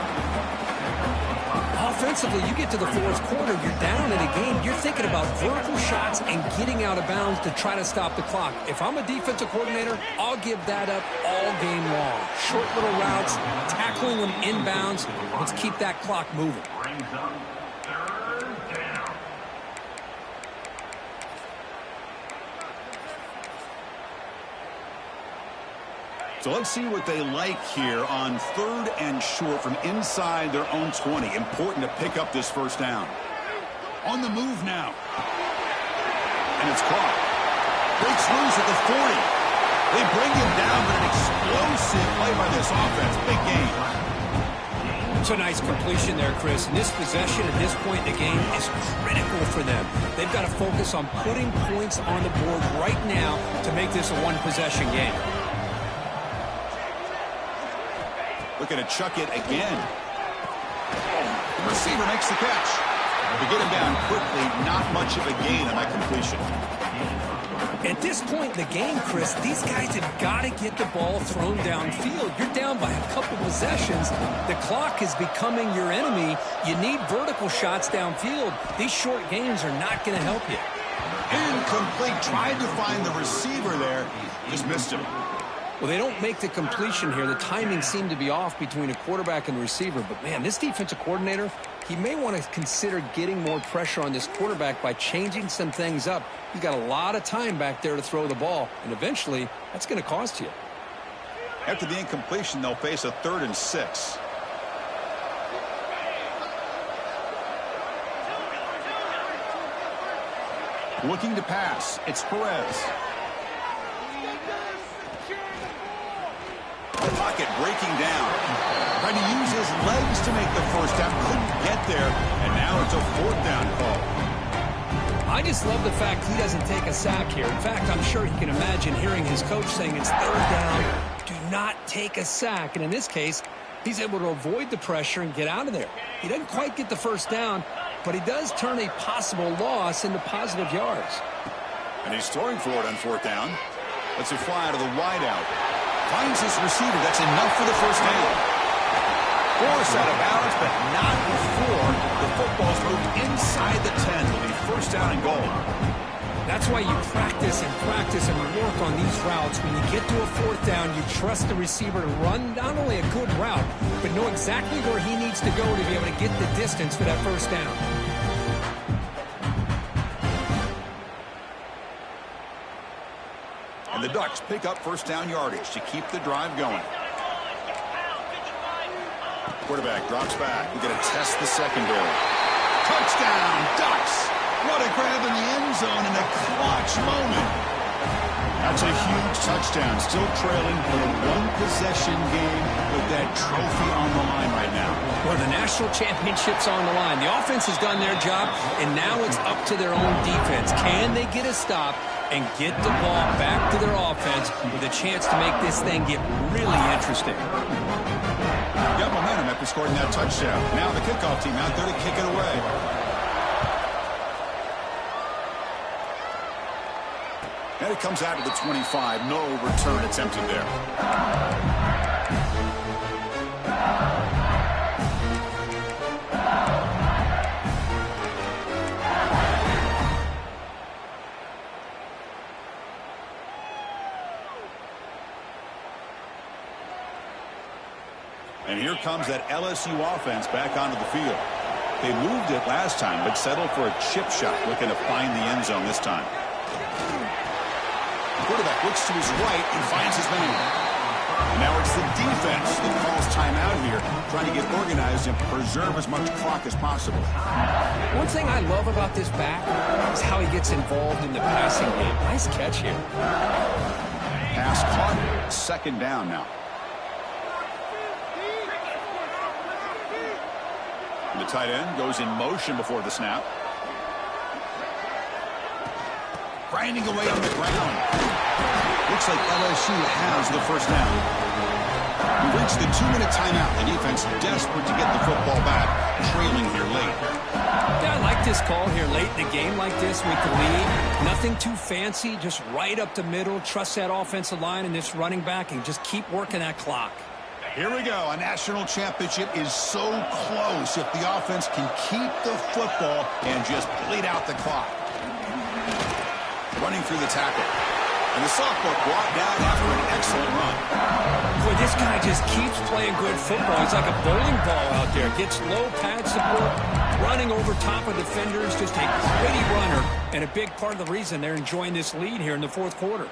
Offensively, you get to the fourth quarter, you're down in a game. You're thinking about vertical shots and getting out of bounds to try to stop the clock. If I'm a defensive coordinator, I'll give that up all game long. Short little routes, tackling them inbounds. Let's keep that clock moving. So let's see what they like here on third and short from inside their own 20. Important to pick up this first down. On the move now. And it's caught. Breaks loose at the 40. They bring him down, but an explosive play by this offense. Big game. It's a nice completion there, Chris. And this possession at this point in the game is critical for them. They've got to focus on putting points on the board right now to make this a one-possession game. Looking to chuck it again. The receiver makes the catch. To get him down quickly, not much of a gain on that completion. At this point in the game, Chris, these guys have got to get the ball thrown downfield. You're down by a couple possessions. The clock is becoming your enemy. You need vertical shots downfield. These short games are not going to help you. Incomplete. Tried to find the receiver there. Just missed him. Well, they don't make the completion here. The timing seemed to be off between a quarterback and receiver. But, man, this defensive coordinator, he may want to consider getting more pressure on this quarterback by changing some things up. He's got a lot of time back there to throw the ball, and eventually that's going to cost you. After the incompletion, they'll face a 3rd and 6. Looking to pass. It's Perez. Pocket breaking down. Trying to use his legs to make the first down. Couldn't get there. And now it's a 4th down call. I just love the fact he doesn't take a sack here. In fact, I'm sure he can imagine hearing his coach saying it's 3rd down. Do not take a sack. And in this case, he's able to avoid the pressure and get out of there. He doesn't quite get the first down, but he does turn a possible loss into positive yards. And he's throwing for it on 4th down. Lets it fly out of the wideout. Finds his receiver. That's enough for the first down. Force out of bounds, but not before the football's moved inside the 10. Will be first down and goal. That's why you practice and work on these routes. When you get to a 4th down, you trust the receiver to run not only a good route, but know exactly where he needs to go to be able to get the distance for that first down. And the Ducks pick up first down yardage to keep the drive going. Quarterback drops back. We're going to test the secondary. Touchdown, Ducks! What a grab in the end zone in a clutch moment. That's a huge touchdown. Still trailing for a 1-possession game with that trophy on the line right now. Well, the national championship's on the line. The offense has done their job, and now it's up to their own defense. Can they get a stop and get the ball back to their offense with a chance to make this thing get really interesting? Got momentum after scoring that touchdown. Now the kickoff team out there to kick it away. And it comes out to the 25. No return attempted there. And here comes that LSU offense back onto the field. They moved it last time, but settled for a chip shot, looking to find the end zone this time. The quarterback looks to his right and finds his man. And now it's the defense that calls timeout here, trying to get organized and preserve as much clock as possible. One thing I love about this back is how he gets involved in the passing game. Nice catch here. Pass caught. Second down now. And the tight end goes in motion before the snap. Grinding away on the ground. Looks like LSU has the first down. We reached the 2-minute timeout. The defense desperate to get the football back, trailing here late. Yeah, I like this call here late in the game like this with the lead. Nothing too fancy, just right up the middle. Trust that offensive line and this running back and just keep working that clock. Here we go. A national championship is so close if the offense can keep the football and just bleed out the clock. Running through the tackle. And the sophomore brought down after an excellent run. Boy, this guy just keeps playing good football. He's like a bowling ball out there. Gets low pad support, running over top of defenders. Just a gritty runner, and a big part of the reason they're enjoying this lead here in the fourth quarter.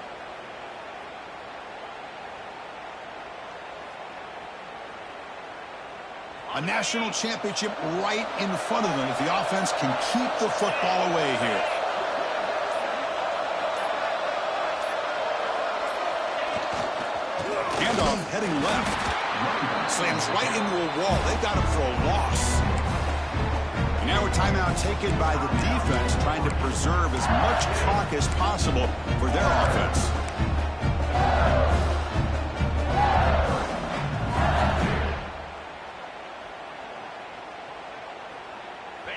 A national championship right in front of them if the offense can keep the football away here. Handoff heading left. Slams right into a wall. They got him for a loss. And now a timeout taken by the defense, trying to preserve as much clock as possible for their offense.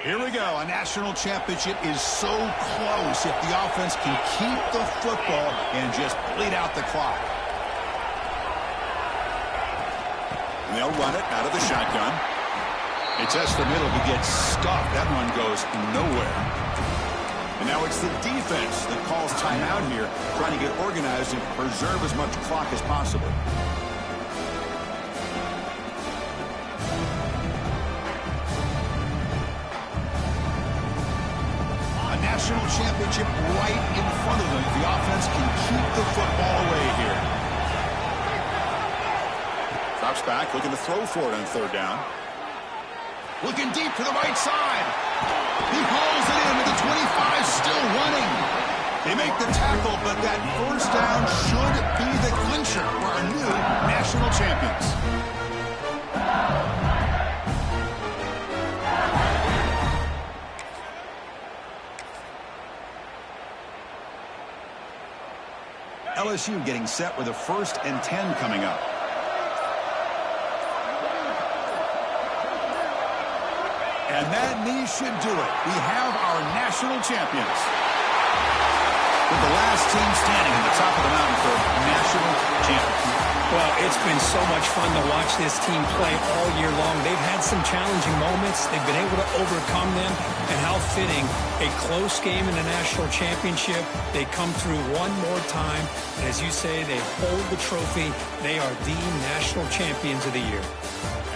Here we go. A national championship is so close if the offense can keep the football and just bleed out the clock. They'll run it out of the shotgun. It tests the middle, but gets stuffed. That run goes nowhere. And now it's the defense that calls timeout here, trying to get organized and preserve as much clock as possible. A national championship right in front of them. The offense can keep the football away here. Drops back, looking to throw for it on third down. Looking deep to the right side. He hauls it in with the 25 still running. They make the tackle, but that first down should be the clincher for our new national champions. LSU getting set with a 1st and 10 coming up. And that knee should do it. We have our national champions. With the last team standing at the top of the mountain for national championship. Well, it's been so much fun to watch this team play all year long. They've had some challenging moments. They've been able to overcome them. And how fitting, a close game in the national championship. They come through one more time. And as you say, they hold the trophy. They are the national champions of the year.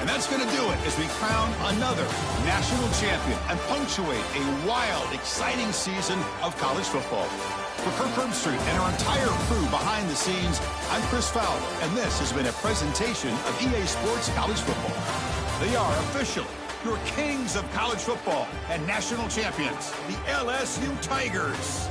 And that's going to do it as we crown another national champion and punctuate a wild, exciting season of college football. For Kirk Herbstreit and our entire crew behind the scenes, I'm Chris Fowler, and this has been a presentation of EA Sports College Football. They are officially your kings of college football and national champions, the LSU Tigers.